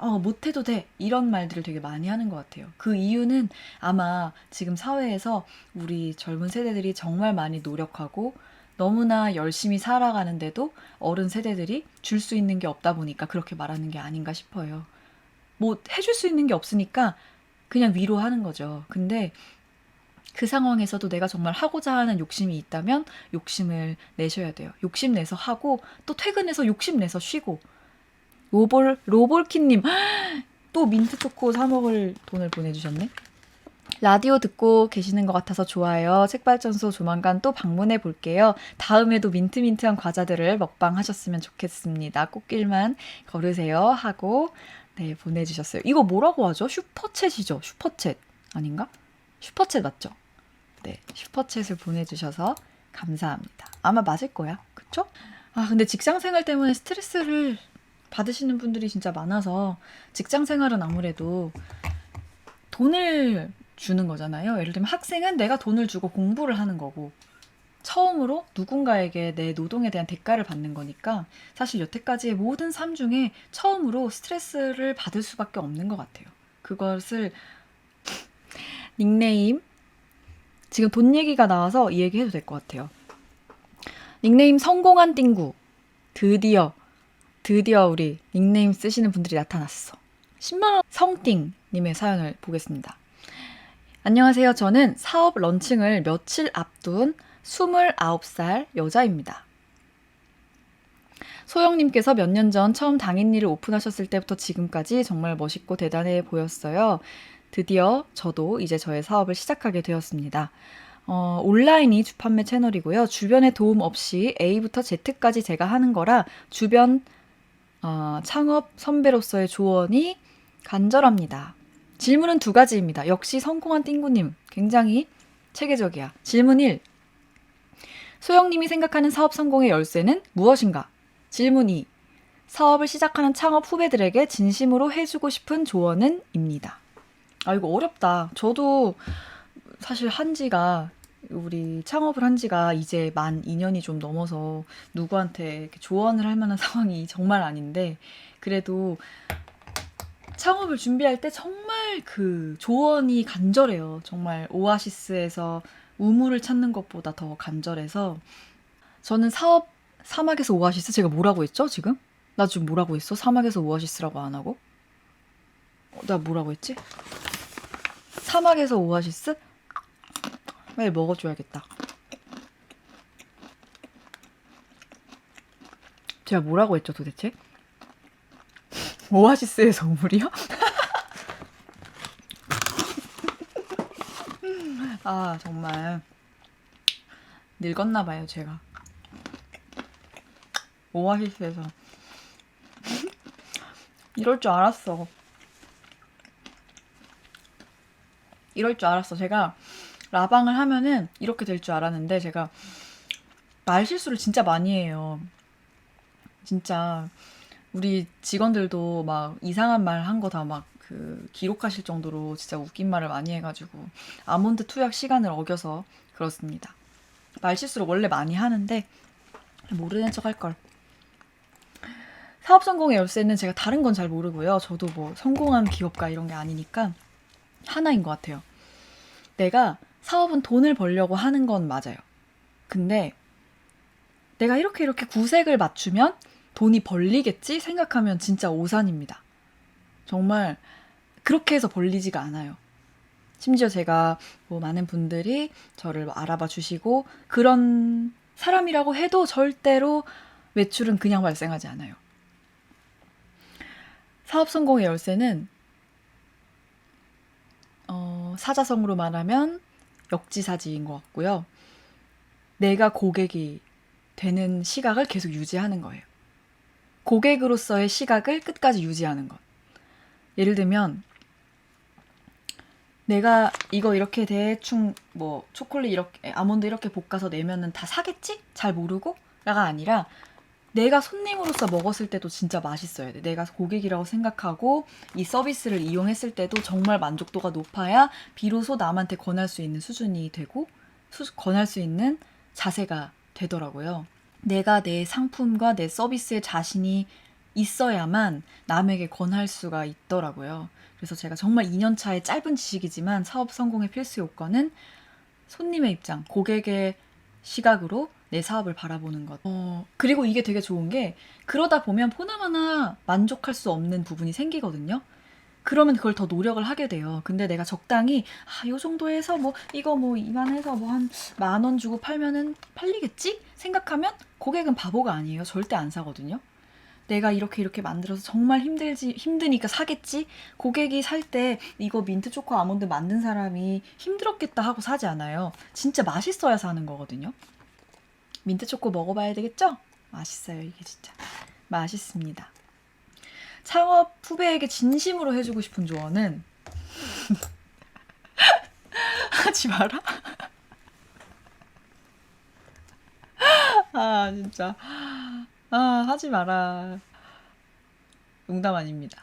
못해도 돼. 이런 말들을 되게 많이 하는 것 같아요. 그 이유는 아마 지금 사회에서 우리 젊은 세대들이 정말 많이 노력하고 너무나 열심히 살아가는데도 어른 세대들이 줄 수 있는 게 없다 보니까 그렇게 말하는 게 아닌가 싶어요. 뭐 해줄 수 있는 게 없으니까 그냥 위로하는 거죠. 근데 그 상황에서도 내가 정말 하고자 하는 욕심이 있다면 욕심을 내셔야 돼요. 욕심 내서 하고 또 퇴근해서 욕심 내서 쉬고. 로볼키님 또 민트초코 사 먹을 돈을 보내주셨네. 라디오 듣고 계시는 것 같아서 좋아요. 책발전소 조만간 또 방문해 볼게요. 다음에도 민트민트한 과자들을 먹방하셨으면 좋겠습니다. 꽃길만 걸으세요 하고 네 보내주셨어요. 이거 뭐라고 하죠? 슈퍼챗이죠? 슈퍼챗 아닌가? 슈퍼챗 맞죠? 네 슈퍼챗을 보내주셔서 감사합니다. 아마 맞을 거야. 그쵸? 근데 직장생활 때문에 스트레스를 받으시는 분들이 진짜 많아서 직장생활은 아무래도 돈을 주는 거잖아요. 예를 들면 학생은 내가 돈을 주고 공부를 하는 거고 처음으로 누군가에게 내 노동에 대한 대가를 받는 거니까 사실 여태까지의 모든 삶 중에 처음으로 스트레스를 받을 수밖에 없는 것 같아요. 그것을 닉네임 지금 돈 얘기가 나와서 이 얘기 해도 될 것 같아요. 닉네임 성공한 띵구 드디어 우리 닉네임 쓰시는 분들이 나타났어. 10만원 성띵님의 사연을 보겠습니다. 안녕하세요. 저는 사업 런칭을 며칠 앞둔 29살 여자입니다. 소영님께서 몇 년 전 처음 당인리를 오픈하셨을 때부터 지금까지 정말 멋있고 대단해 보였어요. 드디어 저도 이제 저의 사업을 시작하게 되었습니다. 온라인이 주판매 채널이고요. 주변의 도움 없이 A부터 Z까지 제가 하는 거라 주변 창업 선배로서의 조언이 간절합니다. 질문은 2가지입니다. 역시 성공한 띵구님 굉장히 체계적이야. 질문 1. 소영님이 생각하는 사업 성공의 열쇠는 무엇인가? 질문 2. 사업을 시작하는 창업 후배들에게 진심으로 해주고 싶은 조언은? 입니다. 이거 어렵다. 저도 사실 우리 창업을 한 지가 이제 만 2년이 좀 넘어서 누구한테 이렇게 조언을 할 만한 상황이 정말 아닌데 그래도 창업을 준비할 때 정말 그 조언이 간절해요. 정말 오아시스에서 우물을 찾는 것보다 더 간절해서 저는 사막에서 오아시스 제가 뭐라고 했죠 지금? 나 지금 뭐라고 했어? 사막에서 오아시스라고 안 하고? 나 뭐라고 했지? 사막에서 오아시스? 빨리 먹어줘야겠다. 제가 뭐라고 했죠 도대체? 오아시스에서 우물이요? 정말 늙었나 봐요 제가. 오아시스에서 이럴 줄 알았어. 제가 라방을 하면은 이렇게 될 줄 알았는데 제가 말 실수를 진짜 많이 해요. 진짜 우리 직원들도 막 이상한 말 한 거 다 막 기록하실 정도로 진짜 웃긴 말을 많이 해가지고 아몬드 투약 시간을 어겨서 그렇습니다. 말 실수를 원래 많이 하는데 모르는 척 할걸. 사업 성공의 열쇠는 제가 다른 건 잘 모르고요. 저도 뭐 성공한 기업가 이런 게 아니니까 하나인 것 같아요. 내가 사업은 돈을 벌려고 하는 건 맞아요. 근데 내가 이렇게 구색을 맞추면 돈이 벌리겠지 생각하면 진짜 오산입니다. 정말 그렇게 해서 벌리지가 않아요. 심지어 제가 뭐 많은 분들이 저를 알아봐 주시고 그런 사람이라고 해도 절대로 매출은 그냥 발생하지 않아요. 사업 성공의 열쇠는 사자성어로 말하면 역지사지인 것 같고요. 내가 고객이 되는 시각을 계속 유지하는 거예요. 고객으로서의 시각을 끝까지 유지하는 것. 예를 들면 내가 이거 이렇게 대충 뭐 초콜릿 이렇게 아몬드 이렇게 볶아서 내면은 다 사겠지? 잘 모르고? 라가 아니라 내가 손님으로서 먹었을 때도 진짜 맛있어야 돼. 내가 고객이라고 생각하고 이 서비스를 이용했을 때도 정말 만족도가 높아야 비로소 남한테 권할 수 있는 수준이 되고 권할 수 있는 자세가 되더라고요. 내가 내 상품과 내 서비스에 자신이 있어야만 남에게 권할 수가 있더라고요. 그래서 제가 정말 2년 차의 짧은 지식이지만 사업 성공의 필수 요건은 손님의 입장, 고객의 시각으로 내 사업을 바라보는 것. 그리고 이게 되게 좋은 게 그러다 보면 보나마나 만족할 수 없는 부분이 생기거든요. 그러면 그걸 더 노력을 하게 돼요. 근데 내가 적당히 요 정도 해서 뭐 이거 뭐 이만해서 뭐 한 10,000원 주고 팔면은 팔리겠지? 생각하면 고객은 바보가 아니에요. 절대 안 사거든요. 내가 이렇게 만들어서 정말 힘드니까 사겠지? 고객이 살 때 이거 민트 초코 아몬드 만든 사람이 힘들었겠다 하고 사지 않아요. 진짜 맛있어야 사는 거거든요. 민트 초코 먹어봐야 되겠죠? 맛있어요, 이게 진짜. 맛있습니다. 창업 후배에게 진심으로 해주고 싶은 조언은 하지 마라. 진짜. 하지 마라. 농담 아닙니다.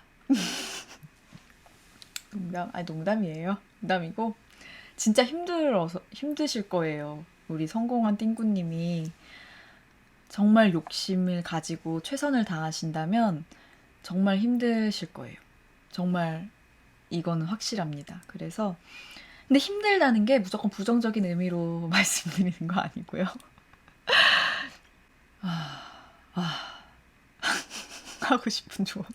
농담이에요. 농담이고 진짜 힘드실 거예요. 우리 성공한 띵구님이 정말 욕심을 가지고 최선을 다하신다면 정말 힘드실 거예요. 정말 이거는 확실합니다. 그래서 근데 힘들다는 게 무조건 부정적인 의미로 말씀드리는 거 아니고요. 하고 싶은 조언.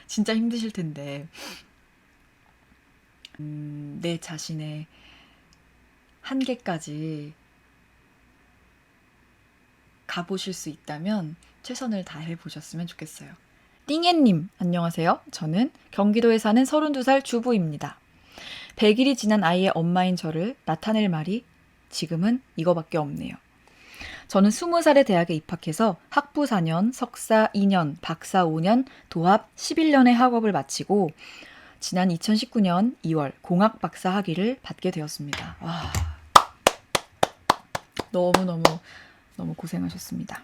진짜 힘드실 텐데 내 자신의 한계까지 가보실 수 있다면 최선을 다해 보셨으면 좋겠어요. 띵애님, 안녕하세요. 저는 경기도에 사는 32살 주부입니다. 100일이 지난 아이의 엄마인 저를 나타낼 말이 지금은 이거밖에 없네요. 저는 20살에 대학에 입학해서 학부 4년, 석사 2년, 박사 5년, 도합 11년의 학업을 마치고 지난 2019년 2월 공학 박사 학위를 받게 되었습니다. 와, 너무 고생하셨습니다.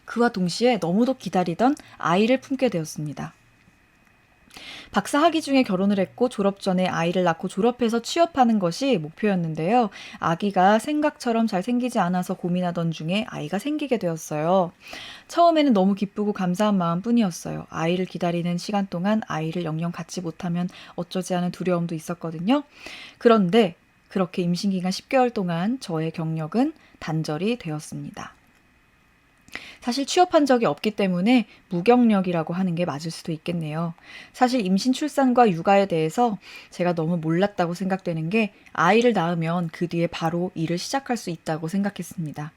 그와 동시에 너무도 기다리던 아이를 품게 되었습니다. 박사 학위 중에 결혼을 했고 졸업 전에 아이를 낳고 졸업해서 취업하는 것이 목표였는데요. 아기가 생각처럼 잘 생기지 않아서 고민하던 중에 아이가 생기게 되었어요. 처음에는 너무 기쁘고 감사한 마음뿐이었어요. 아이를 기다리는 시간 동안 아이를 영영 갖지 못하면 어쩌지 하는 두려움도 있었거든요. 그런데 그렇게 임신기간 10개월 동안 저의 경력은 단절이 되었습니다. 사실 취업한 적이 없기 때문에 무경력이라고 하는 게 맞을 수도 있겠네요. 사실 임신 출산과 육아에 대해서 제가 너무 몰랐다고 생각되는 게 아이를 낳으면 그 뒤에 바로 일을 시작할 수 있다고 생각했습니다.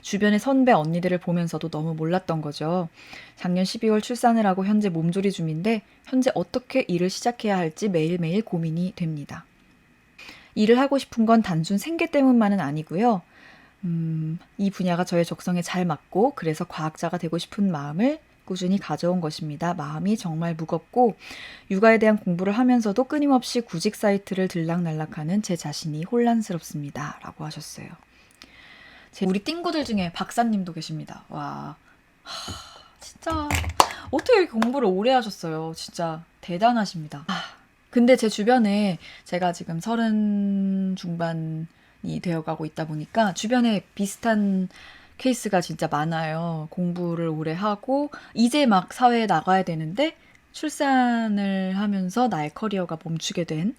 주변의 선배 언니들을 보면서도 너무 몰랐던 거죠. 작년 12월 출산을 하고 현재 몸조리 중인데 현재 어떻게 일을 시작해야 할지 매일매일 고민이 됩니다. 일을 하고 싶은 건 단순 생계 때문만은 아니고요. 이 분야가 저의 적성에 잘 맞고 그래서 과학자가 되고 싶은 마음을 꾸준히 가져온 것입니다. 마음이 정말 무겁고 육아에 대한 공부를 하면서도 끊임없이 구직 사이트를 들락날락하는 제 자신이 혼란스럽습니다. 라고 하셨어요. 우리 띵구들 중에 박사님도 계십니다. 와, 진짜 어떻게 이렇게 공부를 오래 하셨어요. 진짜 대단하십니다. 근데 제 주변에 제가 지금 30 중반이 되어가고 있다 보니까 주변에 비슷한 케이스가 진짜 많아요. 공부를 오래 하고 이제 막 사회에 나가야 되는데 출산을 하면서 나의 커리어가 멈추게 된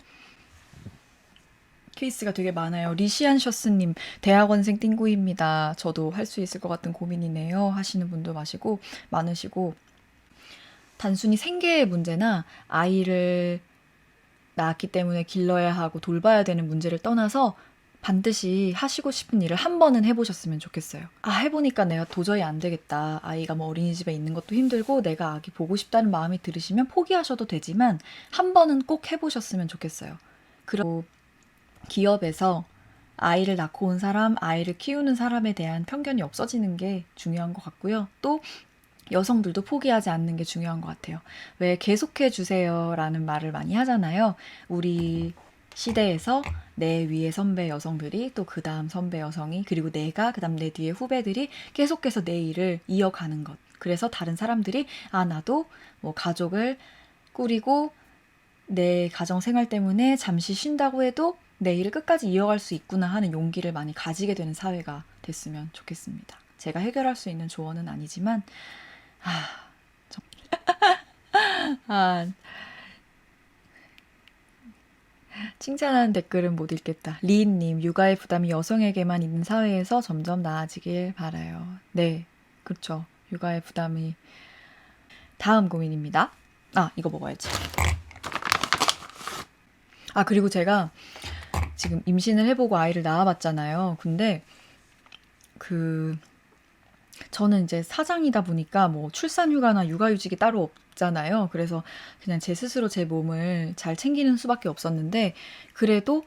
케이스가 되게 많아요. 리시안 셔스님, 대학원생 띵구입니다. 저도 할 수 있을 것 같은 고민이네요. 하시는 분도 많으시고 단순히 생계의 문제나 아이를 낳았기 때문에 길러야 하고 돌봐야 되는 문제를 떠나서 반드시 하시고 싶은 일을 한 번은 해보셨으면 좋겠어요. 해보니까 내가 도저히 안 되겠다. 아이가 뭐 어린이집에 있는 것도 힘들고 내가 아기 보고 싶다는 마음이 들으시면 포기하셔도 되지만 한 번은 꼭 해보셨으면 좋겠어요. 그리고 기업에서 아이를 낳고 온 사람, 아이를 키우는 사람에 대한 편견이 없어지는 게 중요한 것 같고요. 또 여성들도 포기하지 않는 게 중요한 것 같아요. 왜 계속해 주세요라는 말을 많이 하잖아요. 우리 시대에서 내 위에 선배 여성들이 또 그 다음 선배 여성이 그리고 내가 그 다음 내 뒤에 후배들이 계속해서 내 일을 이어가는 것. 그래서 다른 사람들이 나도 뭐 가족을 꾸리고 내 가정 생활 때문에 잠시 쉰다고 해도 내 일을 끝까지 이어갈 수 있구나 하는 용기를 많이 가지게 되는 사회가 됐으면 좋겠습니다. 제가 해결할 수 있는 조언은 아니지만 아, 칭찬하는 댓글은 못 읽겠다. 리인님, 육아의 부담이 여성에게만 있는 사회에서 점점 나아지길 바라요. 네, 그렇죠. 육아의 부담이. 다음 고민입니다. 아, 이거 먹어야지. 아, 그리고 제가 지금 임신을 해보고 아이를 낳아봤잖아요. 근데 그 저는 이제 사장이다 보니까 뭐 출산휴가나 육아휴직이 따로 없잖아요. 그래서 그냥 제 스스로 제 몸을 잘 챙기는 수밖에 없었는데 그래도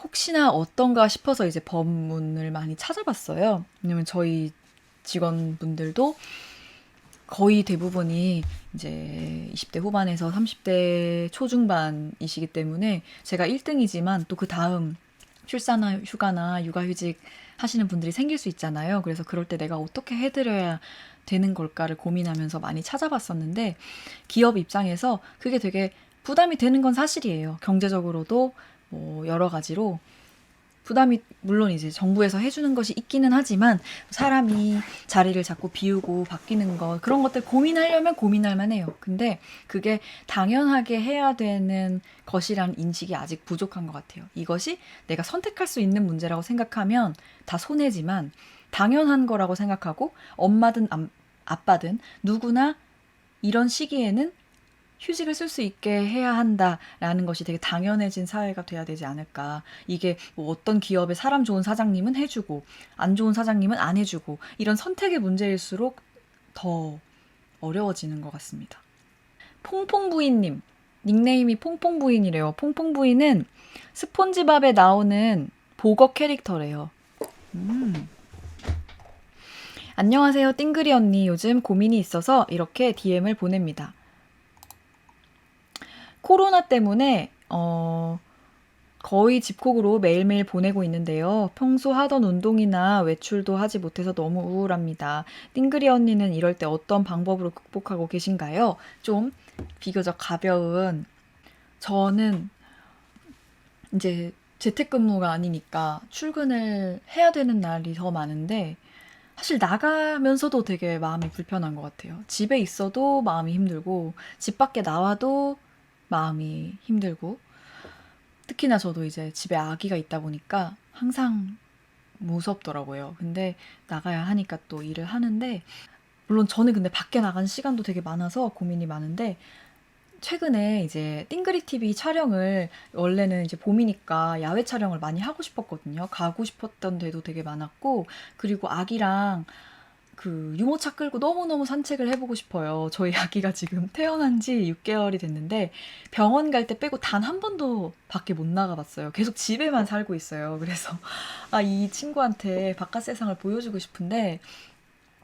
혹시나 어떤가 싶어서 이제 법문을 많이 찾아봤어요. 왜냐면 저희 직원분들도 거의 대부분이 이제 20대 후반에서 30대 초중반이시기 때문에 제가 1등이지만 또 그 다음 출산 휴가나 육아휴직 하시는 분들이 생길 수 있잖아요. 그래서 그럴 때 내가 어떻게 해드려야 되는 걸까를 고민하면서 많이 찾아봤었는데 기업 입장에서 그게 되게 부담이 되는 건 사실이에요. 경제적으로도 뭐 여러 가지로 부담이 물론 이제 정부에서 해주는 것이 있기는 하지만 사람이 자리를 자꾸 비우고 바뀌는 것 그런 것들 고민하려면 고민할 만해요. 근데 그게 당연하게 해야 되는 것이란 인식이 아직 부족한 것 같아요. 이것이 내가 선택할 수 있는 문제라고 생각하면 다 손해지만 당연한 거라고 생각하고 엄마든 아빠든 누구나 이런 시기에는 휴직을 쓸 수 있게 해야 한다라는 것이 되게 당연해진 사회가 돼야 되지 않을까. 이게 뭐 어떤 기업의 사람 좋은 사장님은 해주고 안 좋은 사장님은 안 해주고 이런 선택의 문제일수록 더 어려워지는 것 같습니다. 퐁퐁부인님 닉네임이 퐁퐁부인이래요. 퐁퐁부인은 스폰지밥에 나오는 보거 캐릭터래요. 안녕하세요 띵그리 언니. 요즘 고민이 있어서 이렇게 DM을 보냅니다. 코로나 때문에 거의 집콕으로 매일매일 보내고 있는데요. 평소 하던 운동이나 외출도 하지 못해서 너무 우울합니다. 띵그리 언니는 이럴 때 어떤 방법으로 극복하고 계신가요? 좀 비교적 가벼운. 저는 이제 재택근무가 아니니까 출근을 해야 되는 날이 더 많은데 사실 나가면서도 되게 마음이 불편한 것 같아요. 집에 있어도 마음이 힘들고 집 밖에 나와도 마음이 힘들고 특히나 저도 이제 집에 아기가 있다 보니까 항상 무섭더라고요. 근데 나가야 하니까 또 일을 하는데 물론 저는 근데 밖에 나가는 시간도 되게 많아서 고민이 많은데 최근에 이제 띵그리 TV 촬영을 원래는 이제 봄이니까 야외 촬영을 많이 하고 싶었거든요. 가고 싶었던 데도 되게 많았고 그리고 아기랑 그 유모차 끌고 너무너무 산책을 해보고 싶어요. 저희 아기가 지금 태어난 지 6개월이 됐는데 병원 갈 때 빼고 단 한 번도 밖에 못 나가봤어요. 계속 집에만 살고 있어요. 그래서 아, 이 친구한테 바깥 세상을 보여주고 싶은데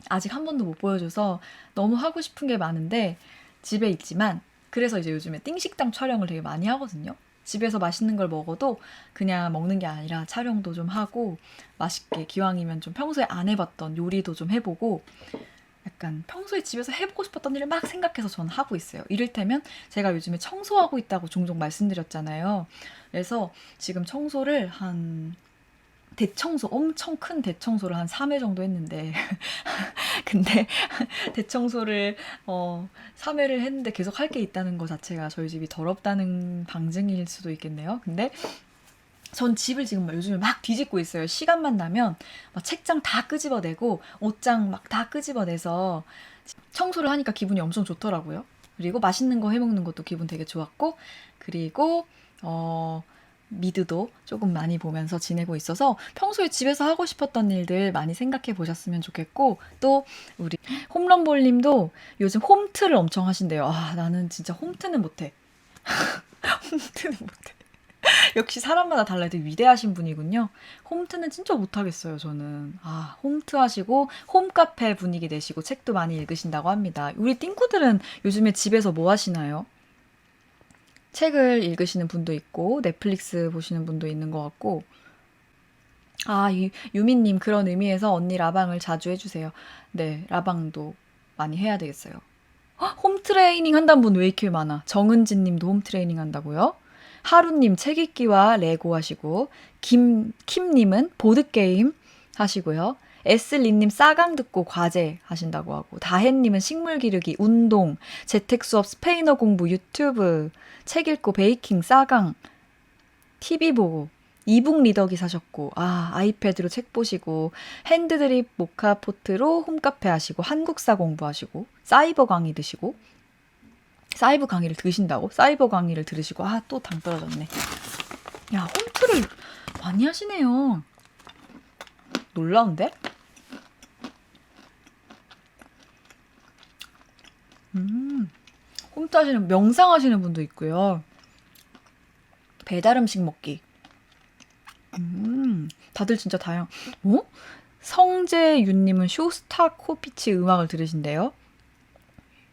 아직 한 번도 못 보여줘서 너무 하고 싶은 게 많은데 집에 있지만 그래서 이제 요즘에 띵식당 촬영을 되게 많이 하거든요. 집에서 맛있는 걸 먹어도 그냥 먹는 게 아니라 촬영도 좀 하고 맛있게 기왕이면 좀 평소에 안 해봤던 요리도 좀 해보고 약간 평소에 집에서 해보고 싶었던 일을 막 생각해서 저는 하고 있어요. 이를테면 제가 요즘에 청소하고 있다고 종종 말씀드렸잖아요. 그래서 지금 청소를 한 대청소, 엄청 큰 대청소를 한 3회 정도 했는데 근데 대청소를 3회를 했는데 계속 할 게 있다는 것 자체가 저희 집이 더럽다는 방증일 수도 있겠네요. 근데 전 집을 지금 요즘에 막 뒤집고 있어요. 시간만 나면 막 책장 다 끄집어내고 옷장 막 다 끄집어내서 청소를 하니까 기분이 엄청 좋더라고요. 그리고 맛있는 거 해먹는 것도 기분 되게 좋았고 그리고 미드도 조금 많이 보면서 지내고 있어서 평소에 집에서 하고 싶었던 일들 많이 생각해 보셨으면 좋겠고 또 우리 홈런볼님도 요즘 홈트를 엄청 하신대요. 아, 나는 진짜 홈트는 못해. 홈트는 못해. 역시 사람마다 달라도 위대하신 분이군요. 홈트는 진짜 못하겠어요, 저는. 아, 홈트 하시고 홈카페 분위기 내시고 책도 많이 읽으신다고 합니다. 우리 띵구들은 요즘에 집에서 뭐 하시나요? 책을 읽으시는 분도 있고 넷플릭스 보시는 분도 있는 것 같고 아, 유미님 그런 의미에서 언니 라방을 자주 해주세요. 네, 라방도 많이 해야 되겠어요. 헉, 홈트레이닝 한다는 분 왜 이렇게 많아? 정은지님도 홈트레이닝 한다고요? 하루님 책 읽기와 레고 하시고 킴님은 보드게임 하시고요. 에슬리님 싸강 듣고 과제 하신다고 하고, 다혜님은 식물 기르기, 운동, 재택 수업, 스페인어 공부, 유튜브, 책 읽고, 베이킹, 싸강, TV 보고, 이북 리더기 사셨고, 아이패드로 책 보시고, 핸드드립 모카포트로 홈카페 하시고, 한국사 공부하시고, 사이버 강의 드시고, 사이버 강의를 드신다고? 사이버 강의를 들으시고, 또 당 떨어졌네. 야, 홈트를 많이 하시네요. 놀라운데? 홈트 하시는, 명상하시는 분도 있고요. 배달 음식 먹기. 다들 진짜 성재윤님은 쇼스타코피치 음악을 들으신대요.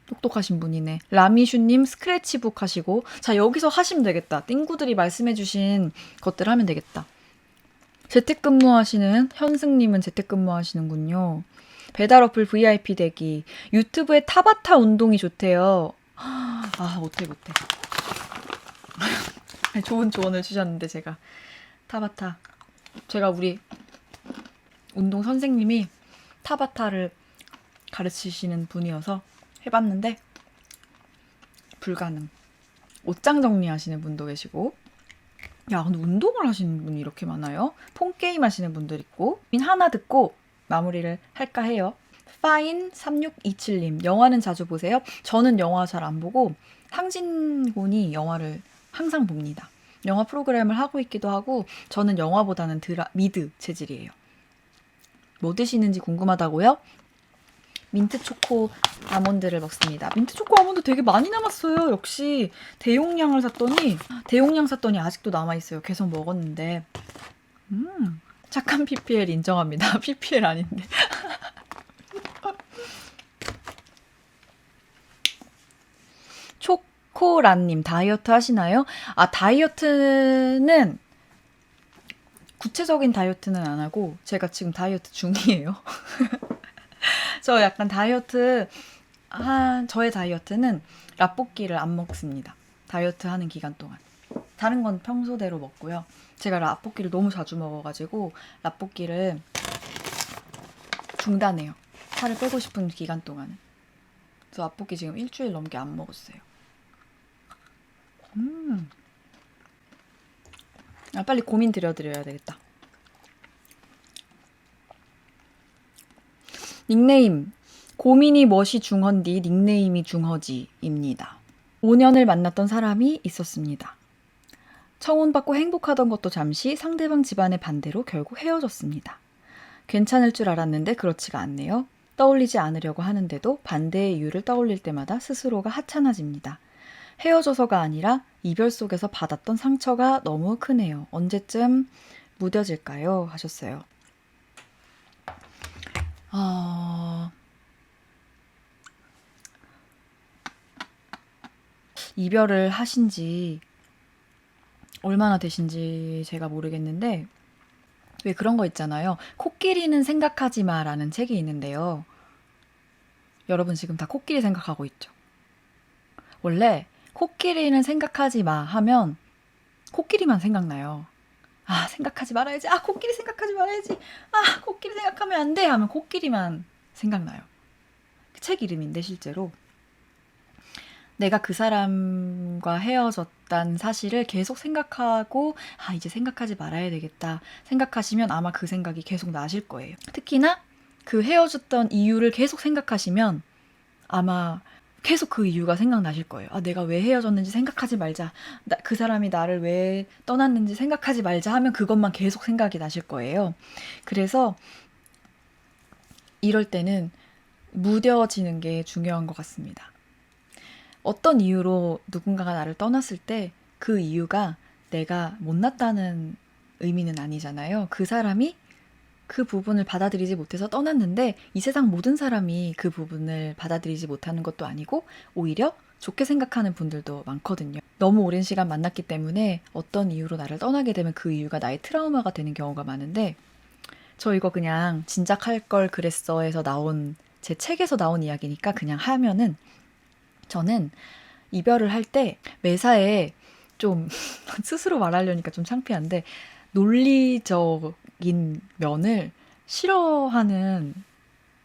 똑똑하신 분이네. 라미슈님 스크래치북 하시고, 자, 여기서 하시면 되겠다. 띵구들이 말씀해주신 것들 하면 되겠다. 재택근무하시는 현승님은 재택근무하시는군요. 배달 어플 VIP 대기. 유튜브에 타바타 운동이 좋대요. 못해. 좋은 조언을 주셨는데 제가 우리 운동 선생님이 타바타를 가르치시는 분이어서 해봤는데 불가능. 옷장 정리하시는 분도 계시고, 야, 근데 운동을 하시는 분이 이렇게 많아요? 폰게임 하시는 분들 있고. 하나 듣고 마무리를 할까 해요. 파인3627님, 영화는 자주 보세요? 저는 영화 잘 안 보고 상진군이 영화를 항상 봅니다. 영화 프로그램을 하고 있기도 하고, 저는 영화보다는 미드 체질이에요. 뭐 드시는지 궁금하다고요? 민트 초코 아몬드를 먹습니다. 민트 초코 아몬드 되게 많이 남았어요. 역시 대용량 샀더니 아직도 남아있어요. 계속 먹었는데. 착한 PPL 인정합니다. PPL 아닌데. 초코란님, 다이어트 하시나요? 다이어트는 구체적인 다이어트는 안 하고, 제가 지금 다이어트 중이에요. 저 약간 저의 다이어트는 라볶이를 안 먹습니다. 다이어트 하는 기간 동안. 다른 건 평소대로 먹고요. 제가 라볶이를 너무 자주 먹어가지고 라볶이를 중단해요. 살을 빼고 싶은 기간 동안은. 그래서 라볶이 지금 일주일 넘게 안 먹었어요. 빨리 고민 드려야 되겠다. 닉네임, 고민이 멋이 중헌디 닉네임이 중허지입니다. 5년을 만났던 사람이 있었습니다. 청혼받고 행복하던 것도 잠시 상대방 집안의 반대로 결국 헤어졌습니다. 괜찮을 줄 알았는데 그렇지가 않네요. 떠올리지 않으려고 하는데도 반대의 이유를 떠올릴 때마다 스스로가 하찮아집니다. 헤어져서가 아니라 이별 속에서 받았던 상처가 너무 크네요. 언제쯤 무뎌질까요? 하셨어요. 이별을 하신 지 얼마나 되신지 제가 모르겠는데, 왜 그런 거 있잖아요. 코끼리는 생각하지 마라는 책이 있는데요. 여러분 지금 다 코끼리 생각하고 있죠? 원래 코끼리는 생각하지 마 하면 코끼리만 생각나요. 생각하지 말아야지. 코끼리 생각하지 말아야지. 코끼리 생각하면 안 돼 하면 코끼리만 생각나요. 그 책 이름인데 실제로 내가 그 사람과 헤어졌다는 사실을 계속 생각하고 이제 생각하지 말아야 되겠다 생각하시면 아마 그 생각이 계속 나실 거예요. 특히나 그 헤어졌던 이유를 계속 생각하시면 아마 계속 그 이유가 생각나실 거예요. 내가 왜 헤어졌는지 생각하지 말자. 그 사람이 나를 왜 떠났는지 생각하지 말자 하면 그것만 계속 생각이 나실 거예요. 그래서 이럴 때는 무뎌지는 게 중요한 것 같습니다. 어떤 이유로 누군가가 나를 떠났을 때 그 이유가 내가 못났다는 의미는 아니잖아요. 그 사람이 그 부분을 받아들이지 못해서 떠났는데 이 세상 모든 사람이 그 부분을 받아들이지 못하는 것도 아니고 오히려 좋게 생각하는 분들도 많거든요. 너무 오랜 시간 만났기 때문에 어떤 이유로 나를 떠나게 되면 그 이유가 나의 트라우마가 되는 경우가 많은데, 저 이거 그냥 진작 할 걸 그랬어 해서 나온 제 책에서 나온 이야기니까 그냥 하면은, 저는 이별을 할 때 매사에 좀 스스로 말하려니까 좀 창피한데 논리적인 면을 싫어하는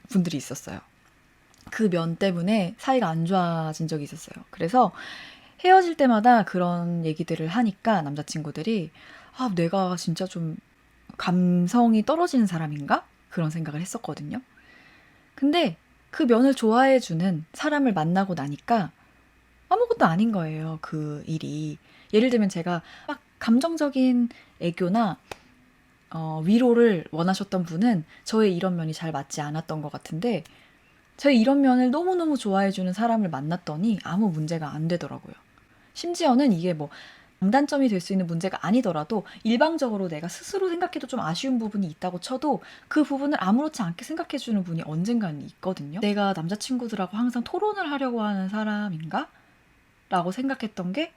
분들이 있었어요. 그 면 때문에 사이가 안 좋아진 적이 있었어요. 그래서 헤어질 때마다 그런 얘기들을 하니까 남자친구들이 아, 내가 진짜 좀 감성이 떨어지는 사람인가? 그런 생각을 했었거든요. 근데 그 면을 좋아해주는 사람을 만나고 나니까 아무것도 아닌 거예요. 그 일이. 예를 들면 제가 막 감정적인 애교나 위로를 원하셨던 분은 저의 이런 면이 잘 맞지 않았던 것 같은데 저의 이런 면을 너무너무 좋아해주는 사람을 만났더니 아무 문제가 안 되더라고요. 심지어는 이게 뭐 장단점이 될 수 있는 문제가 아니더라도 일방적으로 내가 스스로 생각해도 좀 아쉬운 부분이 있다고 쳐도 그 부분을 아무렇지 않게 생각해주는 분이 언젠가는 있거든요. 내가 남자친구들하고 항상 토론을 하려고 하는 사람인가? 라고 생각했던 게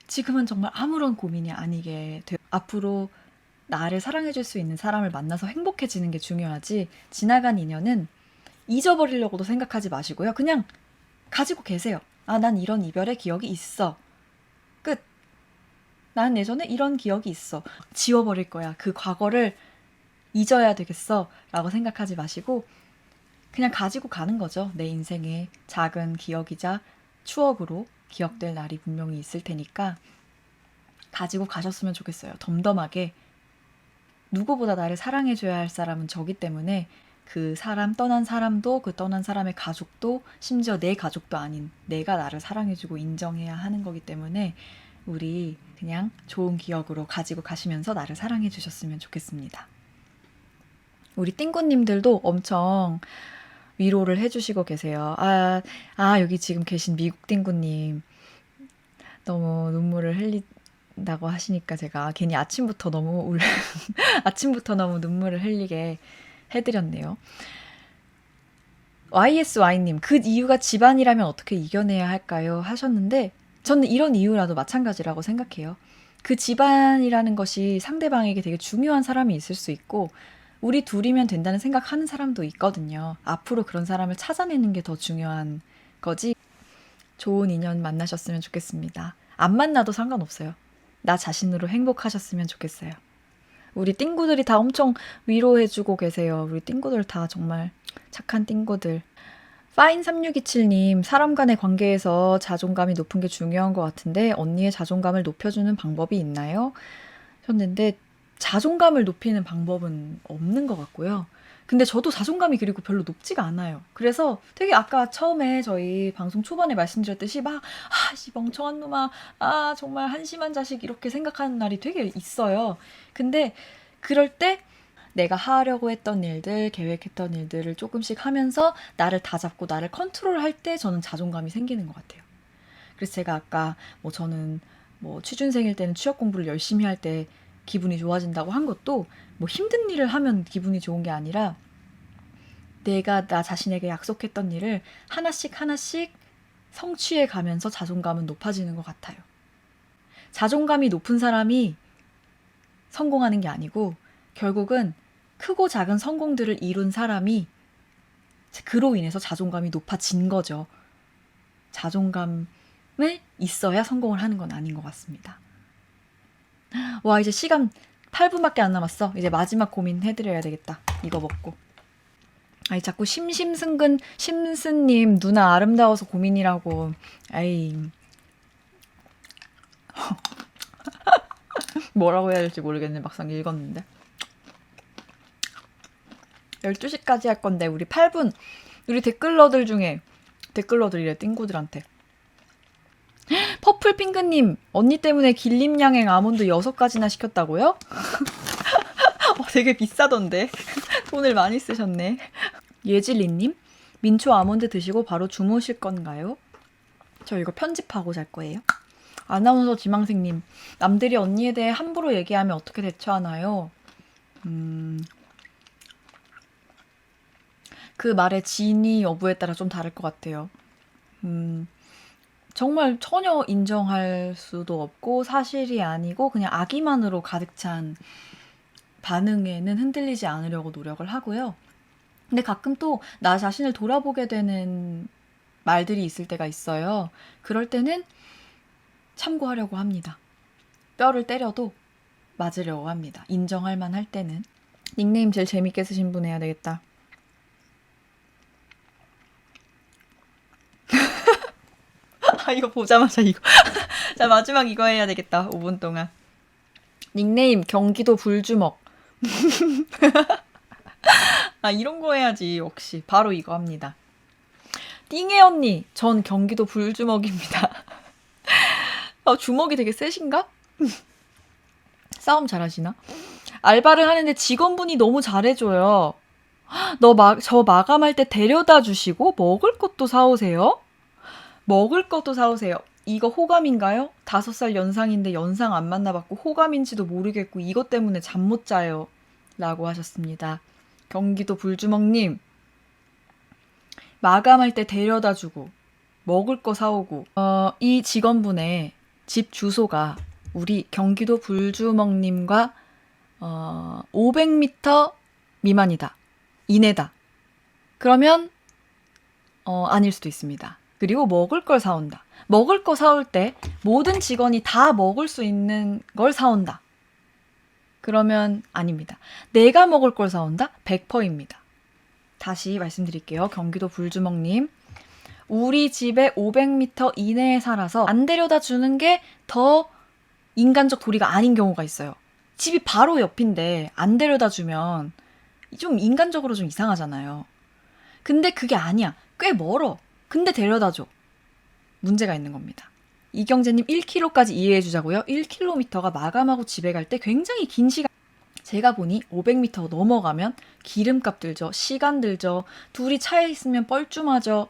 지금은 정말 아무런 고민이 아니게 돼요. 앞으로 나를 사랑해줄 수 있는 사람을 만나서 행복해지는 게 중요하지 지나간 인연은 잊어버리려고도 생각하지 마시고요. 그냥 가지고 계세요. 아, 난 이런 이별의 기억이 있어. 끝. 난 예전에 이런 기억이 있어. 지워버릴 거야. 그 과거를 잊어야 되겠어. 라고 생각하지 마시고 그냥 가지고 가는 거죠. 내 인생의 작은 기억이자 추억으로 기억될 날이 분명히 있을 테니까 가지고 가셨으면 좋겠어요. 덤덤하게. 누구보다 나를 사랑해줘야 할 사람은 저기 때문에 그 사람, 떠난 사람도 그 떠난 사람의 가족도 심지어 내 가족도 아닌 내가 나를 사랑해주고 인정해야 하는 거기 때문에 우리 그냥 좋은 기억으로 가지고 가시면서 나를 사랑해 주셨으면 좋겠습니다. 우리 띵구님들도 엄청 위로를 해주시고 계세요. 여기 지금 계신 미국 띵구님. 너무 눈물을 흘린다고 하시니까 제가 괜히 아침부터 너무 아침부터 너무 눈물을 흘리게 해드렸네요. YSY님, 그 이유가 집안이라면 어떻게 이겨내야 할까요? 하셨는데 저는 이런 이유라도 마찬가지라고 생각해요. 그 집안이라는 것이 상대방에게 되게 중요한 사람이 있을 수 있고 우리 둘이면 된다는 생각하는 사람도 있거든요. 앞으로 그런 사람을 찾아내는 게 더 중요한 거지. 좋은 인연 만나셨으면 좋겠습니다. 안 만나도 상관없어요. 나 자신으로 행복하셨으면 좋겠어요. 우리 띵구들이 다 엄청 위로해주고 계세요. 우리 띵구들 다 정말 착한 띵구들. 파인3627님, 사람 간의 관계에서 자존감이 높은 게 중요한 것 같은데 언니의 자존감을 높여주는 방법이 있나요? 하셨는데 자존감을 높이는 방법은 없는 것 같고요. 근데 저도 자존감이 그리고 별로 높지가 않아요. 그래서 되게 아까 처음에 저희 방송 초반에 말씀드렸듯이 막, 씨, 멍청한 놈아, 정말 한심한 자식 이렇게 생각하는 날이 되게 있어요. 근데 그럴 때 내가 하려고 했던 일들, 계획했던 일들을 조금씩 하면서 나를 다잡고 나를 컨트롤할 때 저는 자존감이 생기는 것 같아요. 그래서 제가 아까 저는 취준생일 때는 취업 공부를 열심히 할 때 기분이 좋아진다고 한 것도 힘든 일을 하면 기분이 좋은 게 아니라 내가 나 자신에게 약속했던 일을 하나씩 하나씩 성취해 가면서 자존감은 높아지는 것 같아요. 자존감이 높은 사람이 성공하는 게 아니고 결국은 크고 작은 성공들을 이룬 사람이 그로 인해서 자존감이 높아진 거죠. 자존감을 있어야 성공을 하는 건 아닌 것 같습니다. 와, 이제 시간 8분밖에 안 남았어. 이제 마지막 고민 해드려야 되겠다. 이거 먹고. 자꾸 심슨님 누나 아름다워서 고민이라고. 뭐라고 해야 될지 모르겠네. 막상 읽었는데. 12시까지 할 건데 우리 8분. 우리 댓글러들이래 띵구들한테. 퍼플핑크님, 언니 때문에 길림양행 아몬드 6가지나 시켰다고요? 되게 비싸던데. 돈을 많이 쓰셨네. 예질리님, 민초 아몬드 드시고 바로 주무실 건가요? 저 이거 편집하고 잘 거예요. 아나운서 지망생님, 남들이 언니에 대해 함부로 얘기하면 어떻게 대처하나요? 그 말의 진위 여부에 따라 좀 다를 것 같아요. 정말 전혀 인정할 수도 없고 사실이 아니고 그냥 악의만으로 가득 찬 반응에는 흔들리지 않으려고 노력을 하고요. 근데 가끔 또 나 자신을 돌아보게 되는 말들이 있을 때가 있어요. 그럴 때는 참고하려고 합니다. 뼈를 때려도 맞으려고 합니다. 인정할 만할 때는. 닉네임 제일 재밌게 쓰신 분 해야 되겠다. 아, 이거 보자마자 이거. 자, 마지막 이거 해야 되겠다. 5분 동안. 닉네임 경기도 불주먹. 아, 이런 거 해야지. 역시 바로 이거 합니다. 띵해 언니, 전 경기도 불주먹입니다. 주먹이 되게 세신가? 싸움 잘하시나? 알바를 하는데 직원분이 너무 잘해줘요. 저 마감할 때 데려다 주시고 먹을 것도 사오세요? 먹을 것도 사오세요. 이거 호감인가요? 5살 연상인데 연상 안 만나봤고 호감인지도 모르겠고 이것 때문에 잠 못 자요. 라고 하셨습니다. 경기도 불주먹님, 마감할 때 데려다 주고 먹을 거 사오고 이 직원분의 집 주소가 우리 경기도 불주먹님과 500m 미만이다. 이내다. 그러면 아닐 수도 있습니다. 그리고 먹을 걸 사온다. 먹을 거 사올 때 모든 직원이 다 먹을 수 있는 걸 사온다. 그러면 아닙니다. 내가 먹을 걸 사온다? 100%입니다. 다시 말씀드릴게요. 경기도 불주먹님. 우리 집에 500m 이내에 살아서 안 데려다 주는 게 더 인간적 도리가 아닌 경우가 있어요. 집이 바로 옆인데 안 데려다 주면 좀 인간적으로 좀 이상하잖아요. 근데 그게 아니야. 꽤 멀어. 근데 데려다 줘. 문제가 있는 겁니다. 이경재님 1km까지 이해해 주자고요. 1km가 마감하고 집에 갈 때 굉장히 긴 시간. 제가 보니 500m 넘어가면 기름값 들죠. 시간 들죠. 둘이 차에 있으면 뻘쭘하죠.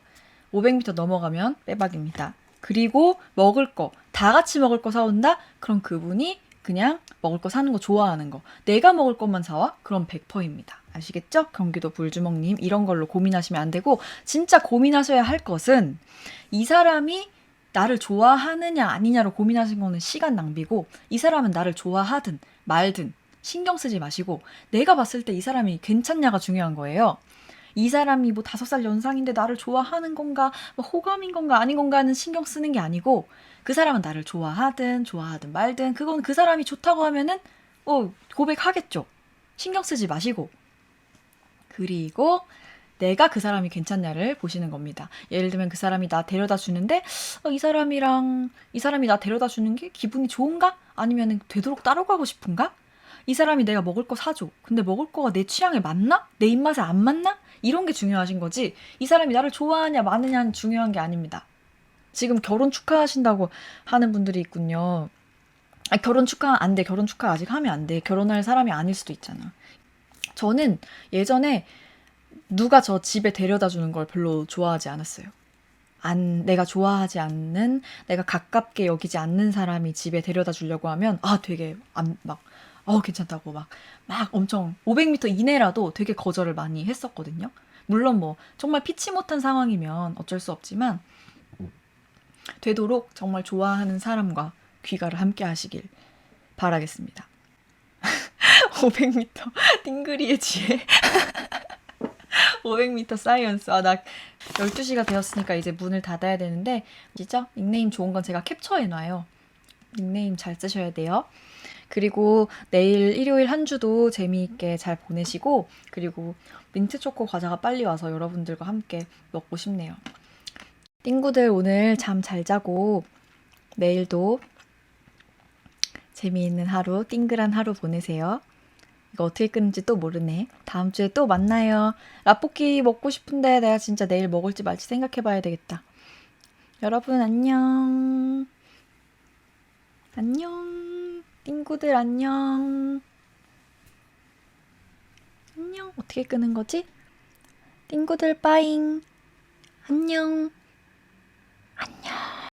500m 넘어가면 빼박입니다. 그리고 먹을 거, 다 같이 먹을 거 사온다? 그럼 그분이 그냥 먹을 거 사는 거 좋아하는 거. 내가 먹을 것만 사와? 그럼 100%입니다. 아시겠죠? 경기도 불주먹님, 이런 걸로 고민하시면 안 되고, 진짜 고민하셔야 할 것은 이 사람이 나를 좋아하느냐 아니냐로 고민하신 거는 시간 낭비고, 이 사람은 나를 좋아하든 말든 신경 쓰지 마시고, 내가 봤을 때 이 사람이 괜찮냐가 중요한 거예요. 이 사람이 뭐 5살 연상인데 나를 좋아하는 건가, 뭐 호감인 건가 아닌 건가는 신경 쓰는 게 아니고, 그 사람은 나를 좋아하든 말든 그건 그 사람이 좋다고 하면은 고백하겠죠. 신경 쓰지 마시고. 그리고 내가 그 사람이 괜찮냐를 보시는 겁니다. 예를 들면 그 사람이 나 데려다 주는데 이 사람이 나 데려다 주는 게 기분이 좋은가? 아니면 되도록 따라가고 싶은가? 이 사람이 내가 먹을 거 사줘. 근데 먹을 거가 내 취향에 맞나? 내 입맛에 안 맞나? 이런 게 중요하신 거지. 이 사람이 나를 좋아하냐 마느냐는 중요한 게 아닙니다. 지금 결혼 축하하신다고 하는 분들이 있군요. 결혼 축하 안 돼. 결혼 축하 아직 하면 안 돼. 결혼할 사람이 아닐 수도 있잖아. 저는 예전에 누가 저 집에 데려다 주는 걸 별로 좋아하지 않았어요. 내가 좋아하지 않는, 내가 가깝게 여기지 않는 사람이 집에 데려다 주려고 하면 되게 괜찮다고 막 엄청 500m 이내라도 되게 거절을 많이 했었거든요. 물론 뭐 정말 피치 못한 상황이면 어쩔 수 없지만 되도록 정말 좋아하는 사람과 귀가를 함께 하시길 바라겠습니다. 500m 띵그리의 지혜. 500m 사이언스. 나 12시가 되었으니까 이제 문을 닫아야 되는데, 진짜 닉네임 좋은 건 제가 캡처해놔요. 닉네임 잘 쓰셔야 돼요. 그리고 내일 일요일 한 주도 재미있게 잘 보내시고, 그리고 민트초코 과자가 빨리 와서 여러분들과 함께 먹고 싶네요. 띵구들 오늘 잠 잘 자고 내일도 재미있는 하루, 띵글한 하루 보내세요. 이거 어떻게 끊는지 또 모르네. 다음 주에 또 만나요. 라볶이 먹고 싶은데 내가 진짜 내일 먹을지 말지 생각해봐야 되겠다. 여러분 안녕. 안녕. 띵구들 안녕. 안녕. 어떻게 끄는 거지? 띵구들 빠잉. 안녕.